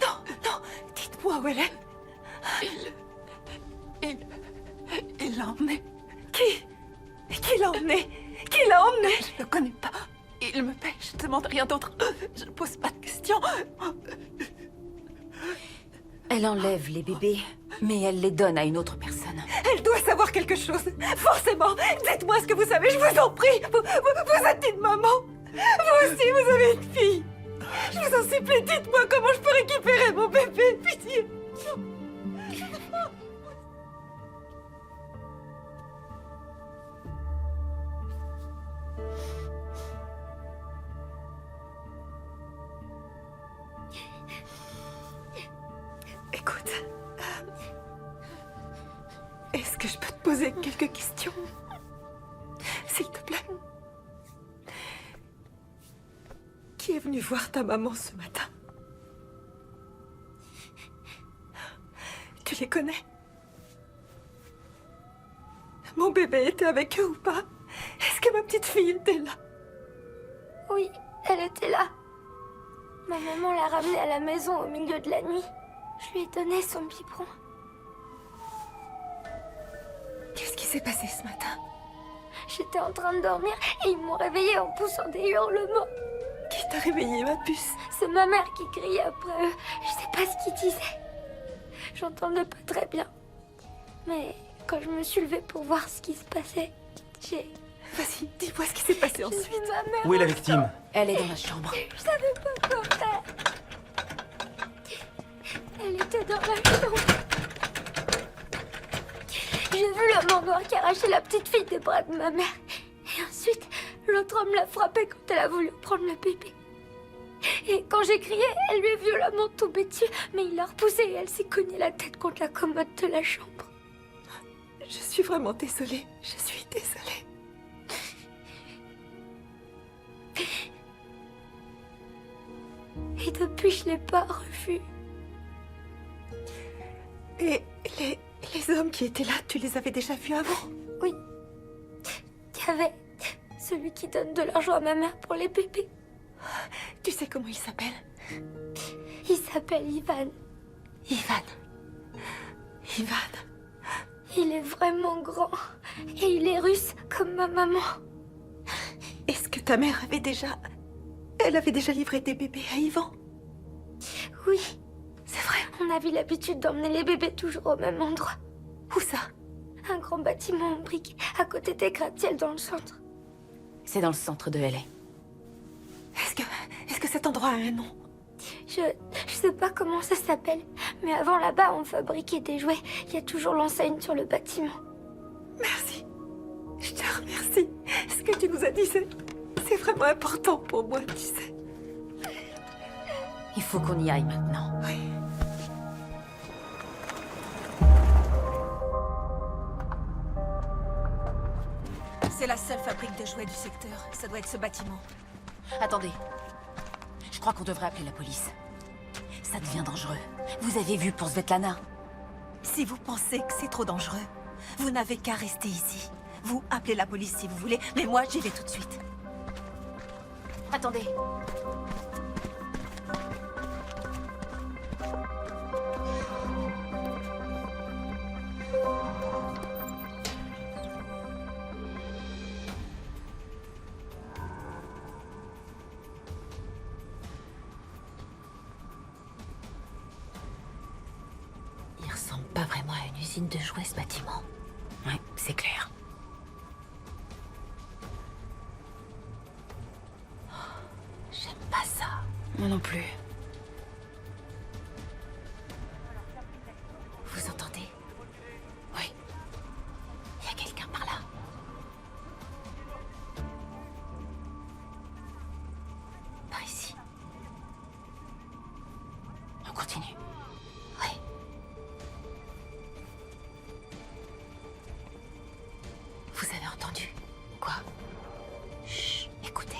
Non, dites-moi où elle est. Il l'a emmenée. Qui l'a emmenée? Qui l'a emmenée? Je le connais pas. Il me paie, je ne demande rien d'autre. Je ne pose pas de questions. Elle enlève les bébés, mais elle les donne à une autre personne. Elle doit savoir quelque chose. Forcément. Dites-moi ce que vous savez, je vous en prie. Vous êtes une maman. Vous aussi, vous avez une fille. Je vous en supplie, dites-moi comment je peux récupérer mon bébé. Pitié. Écoute, est-ce que je peux te poser quelques questions? S'il te plaît. Qui est venu voir ta maman ce matin? Tu les connais? Mon bébé était avec eux ou pas? Est-ce que ma petite fille était là? Oui, elle était là. Ma maman l'a ramenée à la maison au milieu de la nuit. Je lui ai donné son biberon. Qu'est-ce qui s'est passé ce matin? J'étais en train de dormir et ils m'ont réveillée en poussant des hurlements. Qui t'a réveillée, ma puce? C'est ma mère qui criait après eux. Je sais pas ce qu'ils disaient. J'entendais pas très bien. Mais quand je me suis levée pour voir ce qui se passait, j'ai... Vas-y, dis-moi ce qui s'est passé J'ai ensuite. vu ma mère. Où est la victime? Elle est dans la chambre. Je savais pas quoi faire. Elle était dans la chambre. J'ai vu le noir qui arrachait la petite fille des bras de ma mère. Et ensuite, l'autre homme l'a frappée quand elle a voulu prendre le bébé. Et quand j'ai crié, elle lui est violemment tombée dessus, mais il l'a repoussée et elle s'est cognée la tête contre la commode de la chambre. Je suis vraiment désolée. Je suis désolée. Et depuis, je l'ai pas revue. Et les hommes qui étaient là, tu les avais déjà vus avant? Oui. Il y avait celui qui donne de l'argent à ma mère pour les bébés. Tu sais comment il s'appelle? Il s'appelle Ivan. Ivan. Ivan. Il est vraiment grand. Et il est russe, comme ma maman. Est-ce que ta mère avait déjà... Elle avait déjà livré des bébés à Ivan? Oui. C'est vrai, on avait l'habitude d'emmener les bébés toujours au même endroit. Où ça? Un grand bâtiment en briques, à côté des gratte-ciel dans le centre. C'est dans le centre de LA. Est-ce que cet endroit a un nom? Je sais pas comment ça s'appelle, mais avant là-bas, on fabriquait des jouets. Il y a toujours l'enseigne sur le bâtiment. Merci. Je te remercie. Ce que tu nous as dit, c'est vraiment important pour moi, tu sais. Il faut qu'on y aille maintenant. Oui. C'est la seule fabrique de jouets du secteur. Ça doit être ce bâtiment. Attendez. Je crois qu'on devrait appeler la police. Ça devient dangereux. Vous avez vu pour Svetlana? Si vous pensez que c'est trop dangereux, vous n'avez qu'à rester ici. Vous appelez la police si vous voulez, mais moi j'y vais tout de suite. Attendez. Il ressemble pas vraiment à une usine de jouets, ce bâtiment. Ouais, c'est clair. J'aime pas ça. Moi non plus. Vous entendez? Oui. Il y a quelqu'un par là. Par ici. On continue. Oui. Vous avez entendu? Quoi? Chut, écoutez.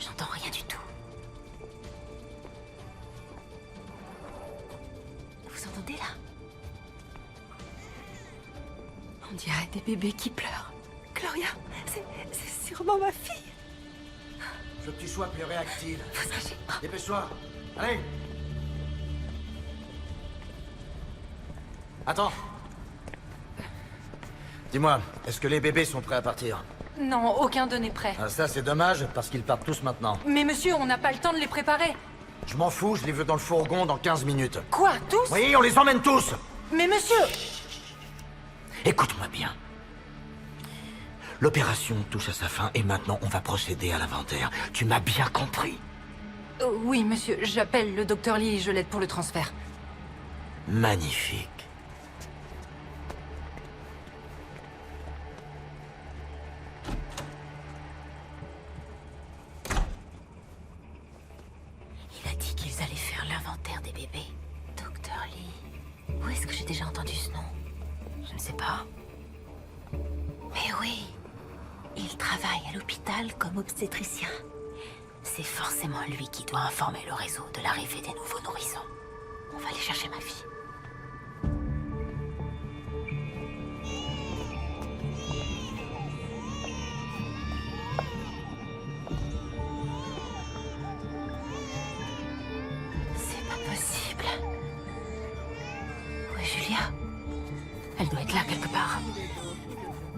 J'entends rien du tout. Vous entendez là? On dirait des bébés qui pleurent. Gloria, c'est sûrement ma fille. Je veux que tu sois plus réactive. Vous agissez. Dépêche-toi. Allez. Attends. Dis-moi, est-ce que les bébés sont prêts à partir? Non, aucun d'eux n'est prêt. Ah, ça, c'est dommage, parce qu'ils partent tous maintenant. Mais monsieur, on n'a pas le temps de les préparer. Je m'en fous, je les veux dans le fourgon dans 15 minutes. Quoi, tous? Oui, on les emmène tous. Mais monsieur... Écoute-moi bien. L'opération touche à sa fin et maintenant on va procéder à l'inventaire. Tu m'as bien compris? Oui, monsieur, j'appelle le docteur Lee et je l'aide pour le transfert. Magnifique. Il a dit qu'ils allaient faire l'inventaire des bébés. Docteur Lee. Où est-ce que j'ai déjà entendu ce nom? Je ne sais pas. Mais oui, il travaille à l'hôpital comme obstétricien. C'est forcément lui qui doit informer le réseau de l'arrivée des nouveaux nourrissons. On va aller chercher ma fille. C'est pas possible. Julia? Elle doit être là quelque part.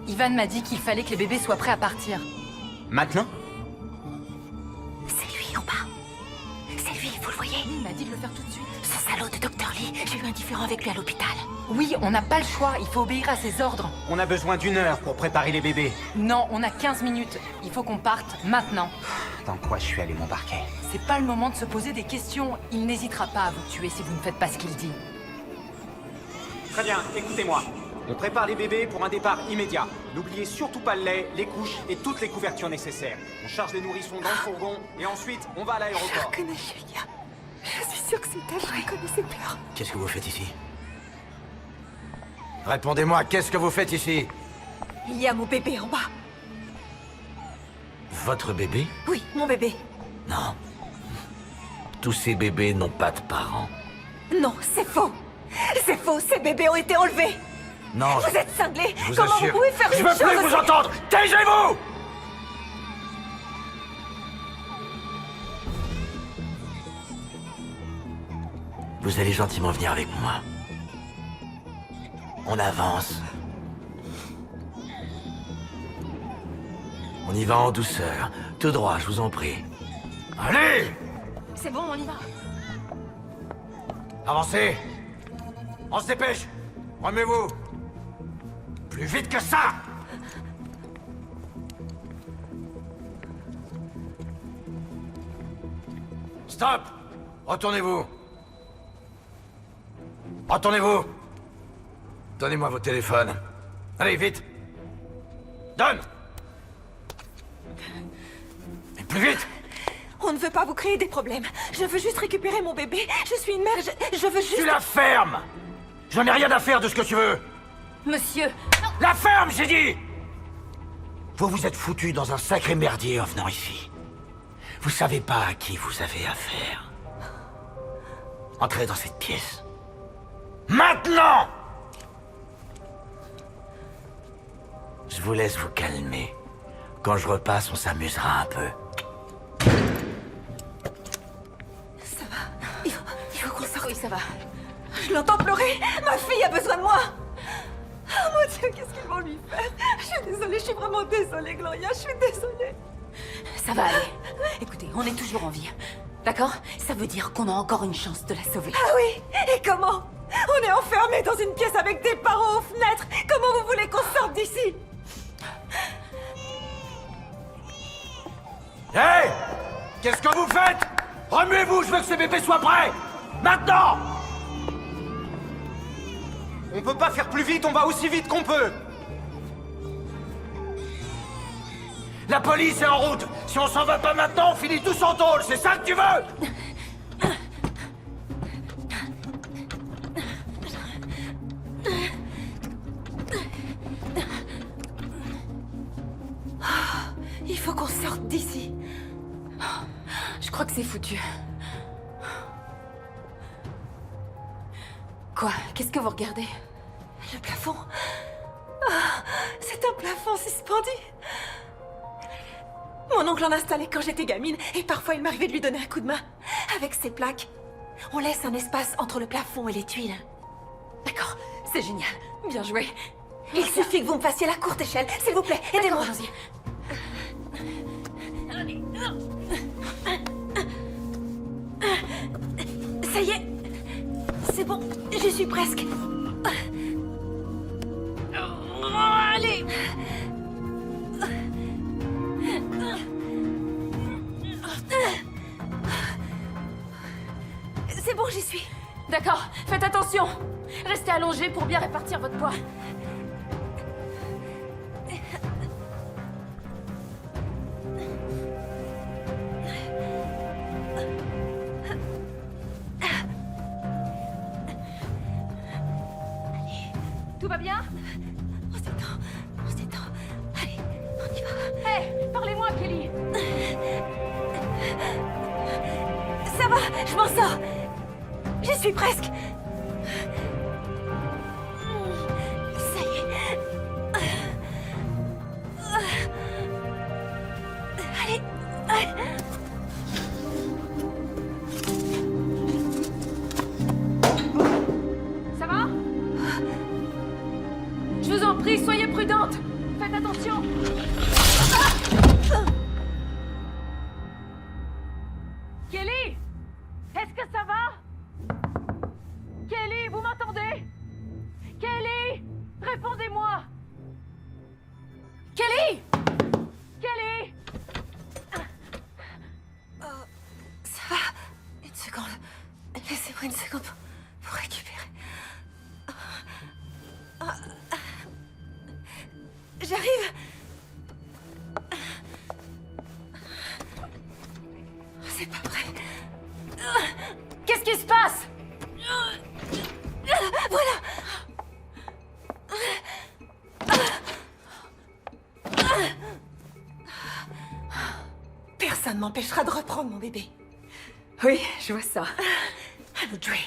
Ivan m'a dit qu'il fallait que les bébés soient prêts à partir. Maintenant? C'est lui en bas. C'est lui, vous le voyez? Il m'a dit de le faire tout de suite. Ce salaud de Dr. Lee, j'ai eu un différend avec lui à l'hôpital. Oui, on n'a pas le choix, il faut obéir à ses ordres. On a besoin d'1 heure pour préparer les bébés. Non, on a 15 minutes. Il faut qu'on parte maintenant. Dans quoi je suis allé m'embarquer? C'est pas le moment de se poser des questions. Il n'hésitera pas à vous tuer si vous ne faites pas ce qu'il dit. Très bien, écoutez-moi. On prépare les bébés pour un départ immédiat. N'oubliez surtout pas le lait, les couches et toutes les couvertures nécessaires. On charge les nourrissons dans le fourgon et ensuite on va à l'aéroport. Je reconnais Julia. Je suis sûre que c'est elle, je reconnais ses pleurs. Qu'est-ce que vous faites ici? Répondez-moi, qu'est-ce que vous faites ici? Il y a mon bébé en bas. Votre bébé? Oui, mon bébé. Non. Tous ces bébés n'ont pas de parents. Non, c'est faux. C'est faux, ces bébés ont été enlevés. Non. Vous êtes cinglés. Je vous Comment assure. vous pouvez faire Je une veux chose plus vous aussi- entendre. Taisez-vous! Vous allez gentiment venir avec moi. On avance. On y va en douceur. Tout droit, je vous en prie. Allez! C'est bon, on y va. Avancez! On se dépêche! Remuez-vous! Plus vite que ça! Stop! Retournez-vous! Retournez-vous! Donnez-moi vos téléphones. Allez, vite! Donne! Et plus vite! On ne veut pas vous créer des problèmes. Je veux juste récupérer mon bébé. Je suis une mère, je veux juste... Tu la fermes! J'en ai rien à faire de ce que tu veux! Monsieur! La ferme, j'ai dit! Vous vous êtes foutu dans un sacré merdier en venant ici. Vous savez pas à qui vous avez affaire. Entrez dans cette pièce. Maintenant! Je vous laisse vous calmer. Quand je repasse, on s'amusera un peu. Ça va. Il faut qu'on sorte. Oui, ça va. Je l'entends pleurer. Ma fille a besoin de moi. Oh mon Dieu, qu'est-ce qu'ils vont lui faire? Je suis désolée, je suis vraiment désolée, Gloria. Je suis désolée. Ça va aller. Écoutez, on est toujours en vie. D'accord? Ça veut dire qu'on a encore une chance de la sauver. Ah oui? Et comment? On est enfermés dans une pièce avec des barreaux aux fenêtres. Comment vous voulez qu'on sorte d'ici? Hé! Qu'est-ce que vous faites? Remuez-vous, je veux que ces bébés soient prêts! Maintenant! On peut pas faire plus vite, on va aussi vite qu'on peut! La police est en route! Si on s'en va pas maintenant, on finit tous en tôle, c'est ça que tu veux? Il faut qu'on sorte d'ici. Je crois que c'est foutu. Quoi? Qu'est-ce que vous regardez? Le plafond. Ah, c'est un plafond suspendu. Mon oncle en installait quand j'étais gamine et parfois il m'arrivait de lui donner un coup de main. Avec ces plaques, on laisse un espace entre le plafond et les tuiles. D'accord, c'est génial. Bien joué. Il suffit que vous me fassiez la courte échelle. S'il vous plaît, aidez-moi. Allons-y. Ça y est. C'est bon, j'y suis presque. Allez. C'est bon, j'y suis. D'accord, faites attention. Restez allongé pour bien répartir votre poids. Tout va bien? On s'étend. Allez, on y va. Hé, parlez-moi, Kelly. Ça va, je m'en sors. J'y suis presque. Ça y est. Allez. Ça va? prudente. Faites attention. Kelly, est-ce que ça va? Kelly, vous m'entendez? Kelly, répondez-moi. Kelly! Kelly! Ça va? Une seconde. Laissez-moi une seconde pour récupérer. J'arrive. C'est pas vrai. Qu'est-ce qui se passe? Voilà. Personne m'empêchera de reprendre mon bébé. Oui, je vois ça. À nous de jouer.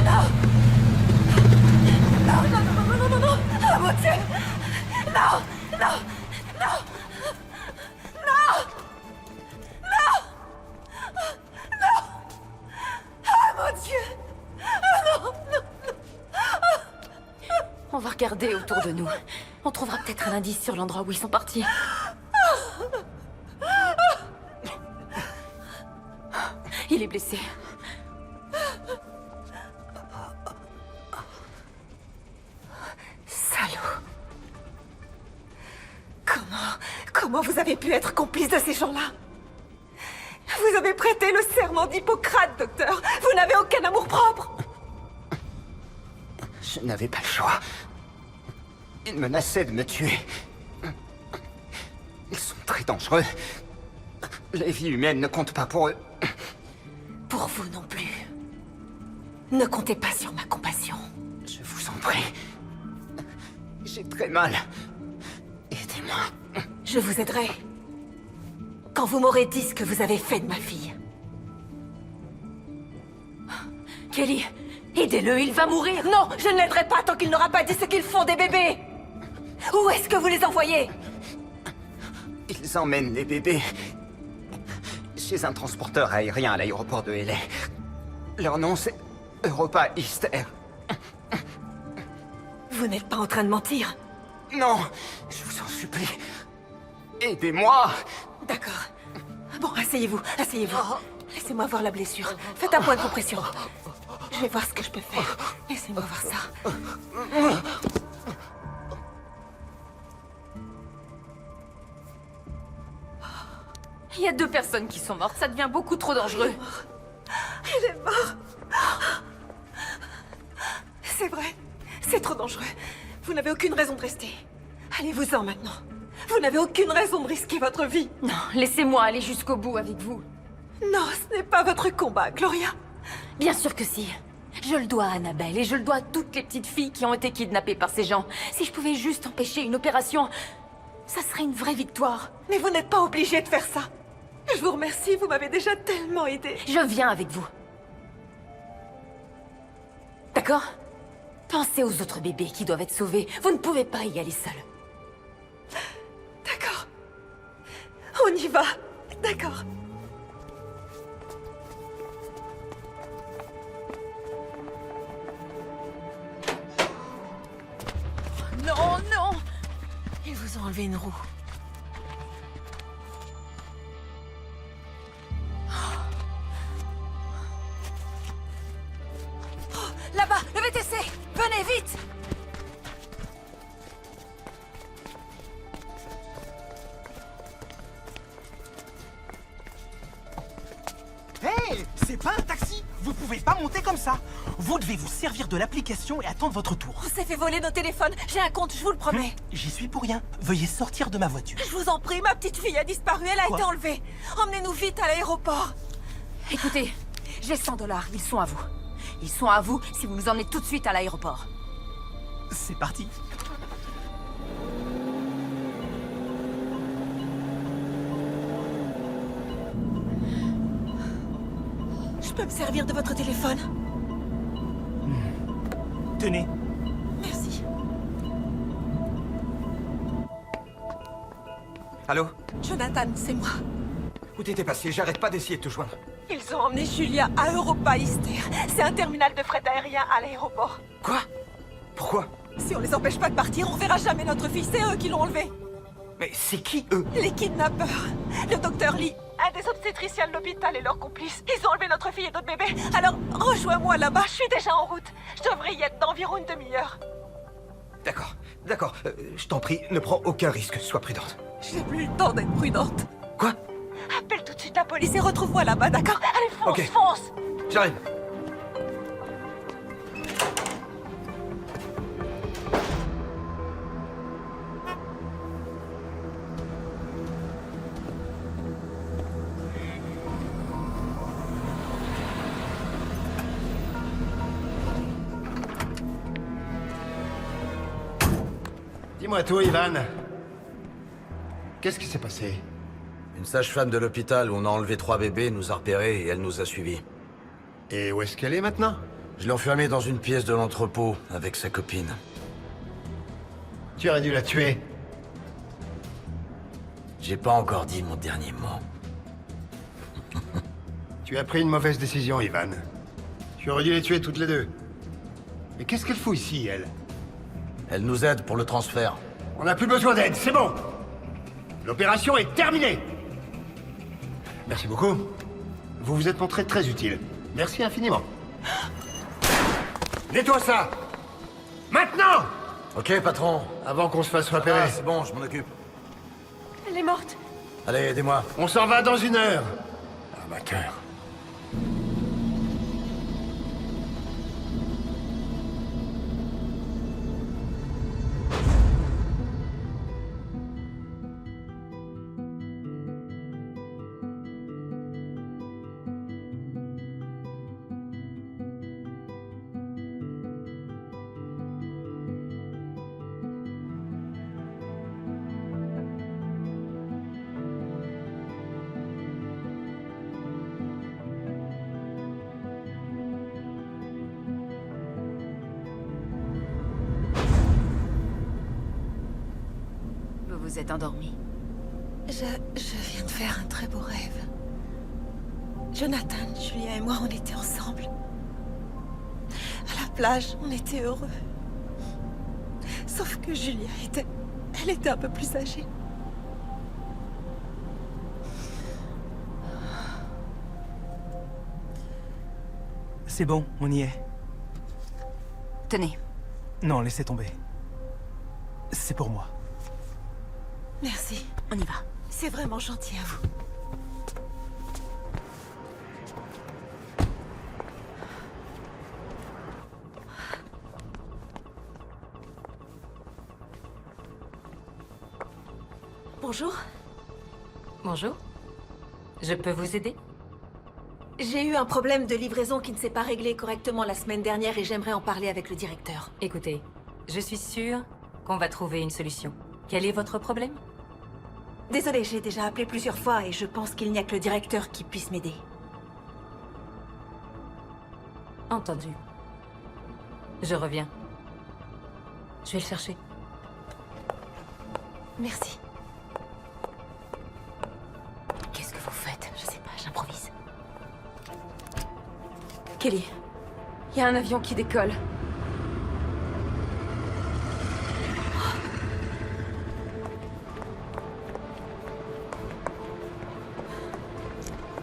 Non. Oh mon Dieu. Non. Oh mon Dieu. Non. On va regarder autour de nous. On trouvera peut-être un indice sur l'endroit où ils sont partis. Il est blessé. Salaud. Comment vous avez pu être complice de ces gens-là? Vous avez prêté le serment d'Hippocrate, docteur. Vous n'avez aucun amour-propre. Je n'avais pas le choix. Ils menaçaient de me tuer. Ils sont très dangereux. Les vies humaines ne comptent pas pour eux. Pour vous non plus. Ne comptez pas sur ma compassion. Je vous en prie. J'ai très mal. Aidez-moi. Je vous aiderai. Quand vous m'aurez dit ce que vous avez fait de ma fille. Kelly, aidez-le, il va mourir. Non, je ne l'aiderai pas tant qu'il n'aura pas dit ce qu'ils font des bébés. Où est-ce que vous les envoyez? Ils emmènent les bébés chez un transporteur aérien à l'aéroport de LA. Leur nom, c'est Europa East Air. Vous n'êtes pas en train de mentir? Non, je vous en supplie. Aidez-moi. D'accord. Bon, asseyez-vous. Laissez-moi voir la blessure. Faites un point de compression. Je vais voir ce que je peux faire. Laissez-moi voir ça. Il y a 2 personnes qui sont mortes. Ça devient beaucoup trop dangereux. Il est mort. C'est vrai. C'est trop dangereux. Vous n'avez aucune raison de rester. Allez-vous-en maintenant. Vous n'avez aucune raison de risquer votre vie. Non, laissez-moi aller jusqu'au bout avec vous. Non, ce n'est pas votre combat, Gloria. Bien sûr que si. Je le dois à Annabelle et je le dois à toutes les petites filles qui ont été kidnappées par ces gens. Si je pouvais juste empêcher une opération, ça serait une vraie victoire. Mais vous n'êtes pas obligé de faire ça. Je vous remercie, vous m'avez déjà tellement aidé. Je viens avec vous. D'accord? Pensez aux autres bébés qui doivent être sauvés. Vous ne pouvez pas y aller seul. D'accord. On y va. D'accord. Non, non! Ils vous ont enlevé une roue. Oh, là-bas, le VTC! Venez, vite! Hey, c'est pas un taxi! Vous pouvez pas monter comme ça! Vous devez vous servir de l'application et attendre votre tour. On s'est fait voler nos téléphones. J'ai un compte, je vous le promets. J'y suis pour rien. Veuillez sortir de ma voiture. Je vous en prie, ma petite fille a disparu. Elle a Quoi? été enlevée. Emmenez-nous vite à l'aéroport. Écoutez, j'ai 100 $. Ils sont à vous. Ils sont à vous si vous nous emmenez tout de suite à l'aéroport. C'est parti. Je peux me servir de votre téléphone? Tenez. Merci. Allô? Jonathan, c'est moi. Où t'étais passé? J'arrête pas d'essayer de te joindre. Ils ont emmené Julia à Europa Easter. C'est un terminal de fret aérien à l'aéroport. Quoi? Pourquoi? Si on les empêche pas de partir, on verra jamais notre fille. C'est eux qui l'ont enlevé. Mais c'est qui, eux? Les kidnappeurs. Le docteur Lee, un des obstétriciens de l'hôpital et leurs complices. Ils ont enlevé notre fille et notre bébé. Alors, rejoins-moi là-bas. Je suis déjà en route. Je devrais y être dans environ une demi-heure. D'accord, d'accord. Je t'en prie, ne prends aucun risque. Sois prudente. J'ai plus le temps d'être prudente. Quoi? Appelle tout de suite la police et retrouve-moi là-bas, d'accord? Allez, fonce, Ok. fonce. J'arrive. Dis-moi tout, Ivan. Qu'est-ce qui s'est passé? Une sage-femme de l'hôpital où on a enlevé 3 bébés nous a repérés et elle nous a suivis. Et où est-ce qu'elle est maintenant? Je l'ai enfermée dans une pièce de l'entrepôt avec sa copine. Tu aurais dû la tuer. J'ai pas encore dit mon dernier mot. Tu as pris une mauvaise décision, Ivan. Tu aurais dû les tuer toutes les deux. Mais qu'est-ce qu'elle fout ici, elle? Elle nous aide pour le transfert. On n'a plus besoin d'aide, c'est bon. L'opération est terminée. Merci beaucoup. Vous vous êtes montré très utile. Merci infiniment. Nettoie ça! Maintenant! Ok, patron. Avant qu'on se fasse repérer. Ah, c'est bon, je m'en occupe. Elle est morte. Allez, aidez-moi. On s'en va dans 1 heure. Amateur. Vous êtes endormi. Je viens de faire un très beau rêve. Jonathan, Julia et moi, on était ensemble. À la plage, on était heureux. Sauf que Julia elle était un peu plus âgée. C'est bon, on y est. Tenez. Non, laissez tomber. C'est pour moi. Merci. On y va. C'est vraiment gentil à vous. Bonjour. Bonjour. Je peux vous aider? J'ai eu un problème de livraison qui ne s'est pas réglé correctement la semaine dernière et j'aimerais en parler avec le directeur. Écoutez, je suis sûre qu'on va trouver une solution. Quel est votre problème? Désolée, j'ai déjà appelé plusieurs fois et je pense qu'il n'y a que le directeur qui puisse m'aider. Entendu. Je reviens. Je vais le chercher. Merci. Qu'est-ce que vous faites? Je sais pas, j'improvise. Kelly, il y a un avion qui décolle.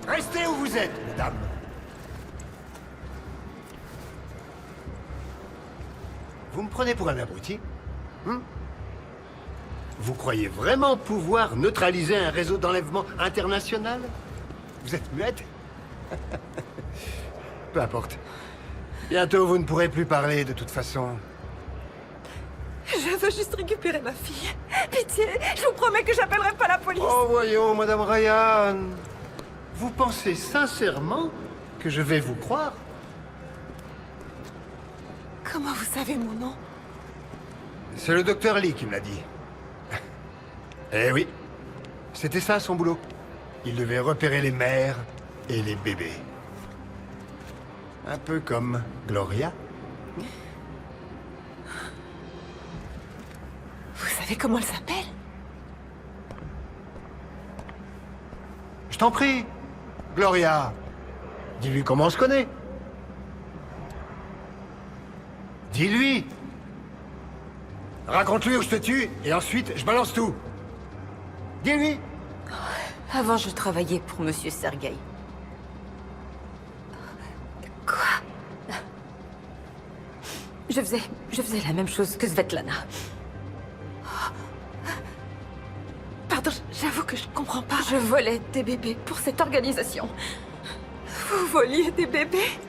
Restez où vous êtes, madame. Vous me prenez pour un abruti? Vous croyez vraiment pouvoir neutraliser un réseau d'enlèvement international? Vous êtes muette? Peu importe. Bientôt, vous ne pourrez plus parler de toute façon. Je veux juste récupérer ma fille. Pitié, je vous promets que j'appellerai pas la police. Oh, voyons, madame Ryan. Vous pensez sincèrement que je vais vous croire? Comment vous savez mon nom? C'est le docteur Lee qui me l'a dit. Eh oui, c'était ça son boulot. Il devait repérer les mères et les bébés. Un peu comme Gloria. Vous savez comment elle s'appelle? Je t'en prie, Gloria. Dis-lui comment on se connaît. Dis-lui. Raconte-lui où je te tue, et ensuite, je balance tout. Dis-lui. Avant, je travaillais pour Monsieur Sergueï. Quoi? Je faisais la même chose que Svetlana. Pardon, j'avoue que je comprends pas. Je volais des bébés pour cette organisation. Vous voliez des bébés?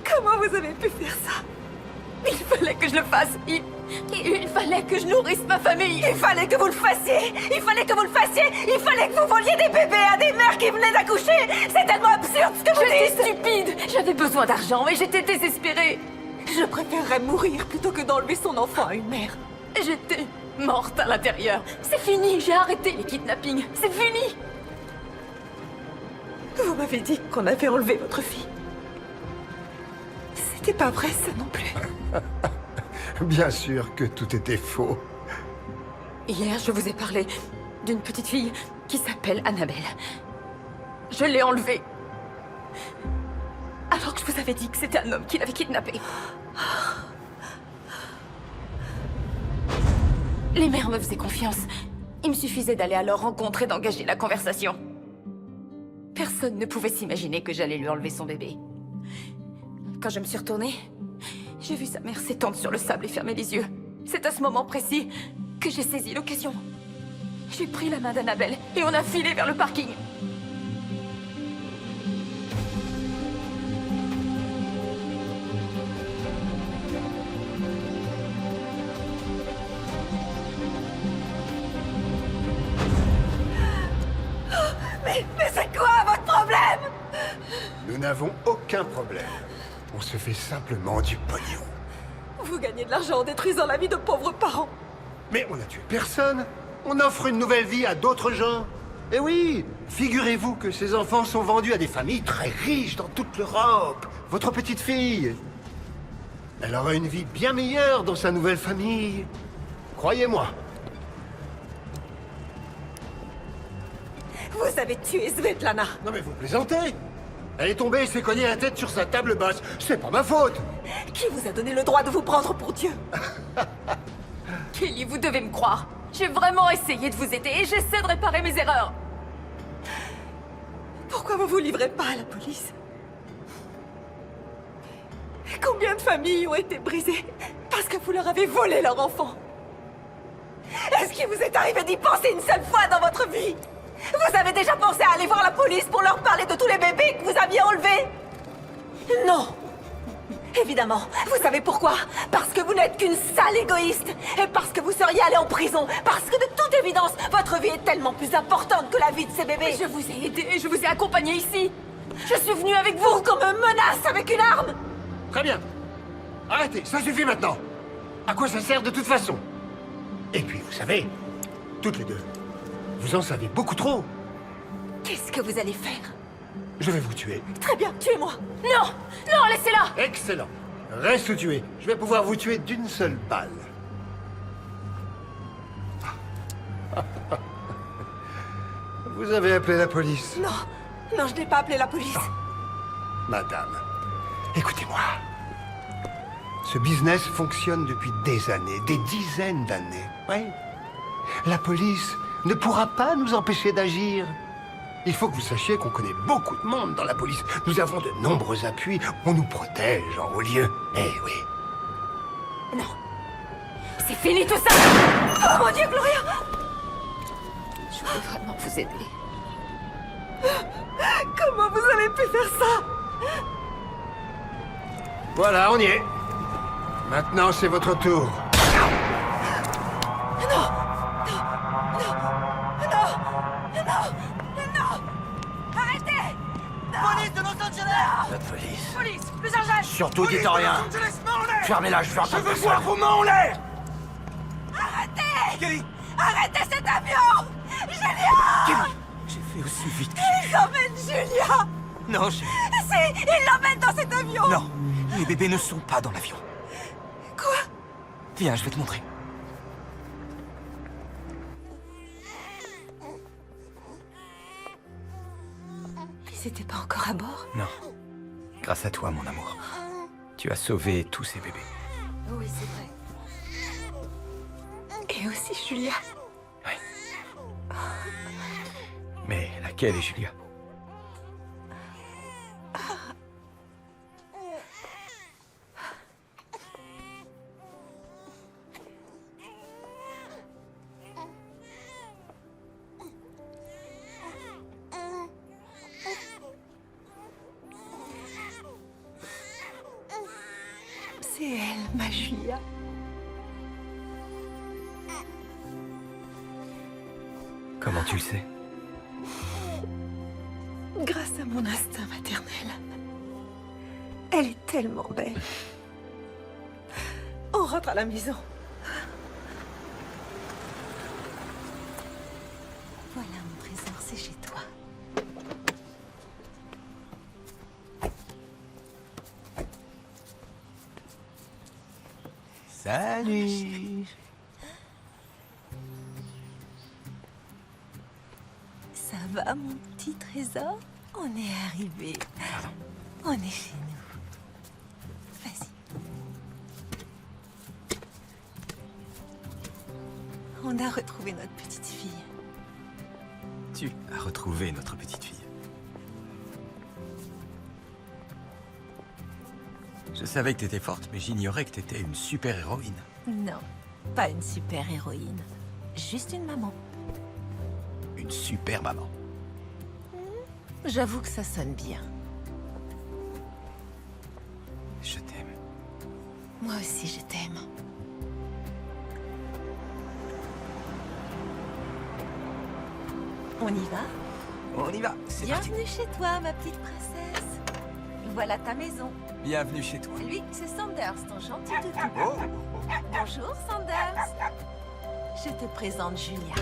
Comment vous avez pu faire ça? Il fallait que je le fasse. Il fallait que je nourrisse ma famille. Il fallait que vous le fassiez. Il fallait que vous le fassiez. Il fallait que vous voliez des bébés à des mères qui venaient d'accoucher. C'est tellement absurde ce que vous dites. J'étais stupide. J'avais besoin d'argent et j'étais désespérée. Je préférerais mourir plutôt que d'enlever son enfant à une mère. J'étais morte à l'intérieur. C'est fini. J'ai arrêté les kidnappings. C'est fini. Vous m'avez dit qu'on avait enlevé votre fille. C'était pas vrai, ça non plus. Bien sûr que tout était faux. Hier, je vous ai parlé d'une petite fille qui s'appelle Annabelle. Je l'ai enlevée. Alors que je vous avais dit que c'était un homme qui l'avait kidnappée. Les mères me faisaient confiance. Il me suffisait d'aller à leur rencontre et d'engager la conversation. Personne ne pouvait s'imaginer que j'allais lui enlever son bébé. Quand je me suis retournée, j'ai vu sa mère s'étendre sur le sable et fermer les yeux. C'est à ce moment précis que j'ai saisi l'occasion. J'ai pris la main d'Annabelle et on a filé vers le parking. Mais c'est quoi votre problème? Nous n'avons aucun problème. On se fait simplement du pognon. Vous gagnez de l'argent en détruisant la vie de pauvres parents. Mais on n'a tué personne. On offre une nouvelle vie à d'autres gens. Eh oui, figurez-vous que ces enfants sont vendus à des familles très riches dans toute l'Europe. Votre petite fille, elle aura une vie bien meilleure dans sa nouvelle famille. Croyez-moi. Vous avez tué Svetlana. Non mais vous plaisantez. Elle est tombée et s'est cognée la tête sur sa table basse. C'est pas ma faute. Qui vous a donné le droit de vous prendre pour Dieu? Kelly, vous devez me croire. J'ai vraiment essayé de vous aider et j'essaie de réparer mes erreurs. Pourquoi vous vous livrez pas à la police? Combien de familles ont été brisées parce que vous leur avez volé leur enfant? Est-ce qu'il vous est arrivé d'y penser une seule fois dans votre vie? Vous avez déjà pensé à aller voir la police pour leur parler de tous les bébés que vous aviez enlevés? Non. Évidemment. Vous savez pourquoi? Parce que vous n'êtes qu'une sale égoïste. Et parce que vous seriez allé en prison. Parce que de toute évidence, votre vie est tellement plus importante que la vie de ces bébés. Mais je vous ai aidé et je vous ai accompagné ici. Je suis venue avec vous comme une menace avec une arme. Très bien. Arrêtez, ça suffit maintenant. À quoi ça sert de toute façon? Et puis, vous savez, toutes les deux, vous en savez beaucoup trop. Qu'est-ce que vous allez faire? Je vais vous tuer. Très bien, tuez-moi. Non, non, laissez-la. Excellent. Reste tué. Je vais pouvoir vous tuer d'une seule balle. Vous avez appelé la police? Non, non, je n'ai pas appelé la police. Madame, écoutez-moi. Ce business fonctionne depuis des années, des dizaines d'années. Oui. La police ne pourra pas nous empêcher d'agir. Il faut que vous sachiez qu'on connaît beaucoup de monde dans la police. Nous avons de nombreux appuis. On nous protège en haut lieu. Eh oui. Non. C'est fini tout ça. Oh mon Dieu, Gloria. Je voulais vraiment vous aider. Comment vous avez pu faire ça? Voilà, on y est. Maintenant, c'est votre tour. Non. Arrêtez! Police de Los Angeles! La police. Police, plus urgent! Surtout dites rien. Fermez-la, je veux entendre veux ça. voir vos mains en l'air! Arrêtez! Kelly! Arrêtez cet avion! Julia! Kelly! J'ai fait aussi vite que Ils emmènent Julia! Non, Si! Ils l'emmènent dans cet avion! Non, les bébés ne sont pas dans l'avion. Quoi? Viens, je vais te montrer. Ils étaient pas encore à bord? Non. Grâce à toi, mon amour. Tu as sauvé tous ces bébés. Oui, c'est vrai. Et aussi Julia. Mais laquelle est Julia? C'est elle, ma Julia. Comment tu le sais? Grâce à mon instinct maternel. Elle est tellement belle. On rentre à la maison. Voilà mon trésor, c'est chez toi. Salut. Ça va, mon petit trésor? On est arrivé. On est chez nous. Vas-y. On a retrouvé notre petite fille. Tu as retrouvé notre petite fille. Je savais que t'étais forte, mais j'ignorais que t'étais une super-héroïne. Non, pas une super héroïne. Juste une maman. Une super maman. J'avoue que ça sonne bien. Je t'aime. Moi aussi, je t'aime. On y va? On y va, c'est parti. Bienvenue chez toi, ma petite princesse. Voilà ta maison. Bienvenue chez toi. Lui, c'est Sanders, ton gentil toutou. Bonjour, Sanders. Je te présente Julia.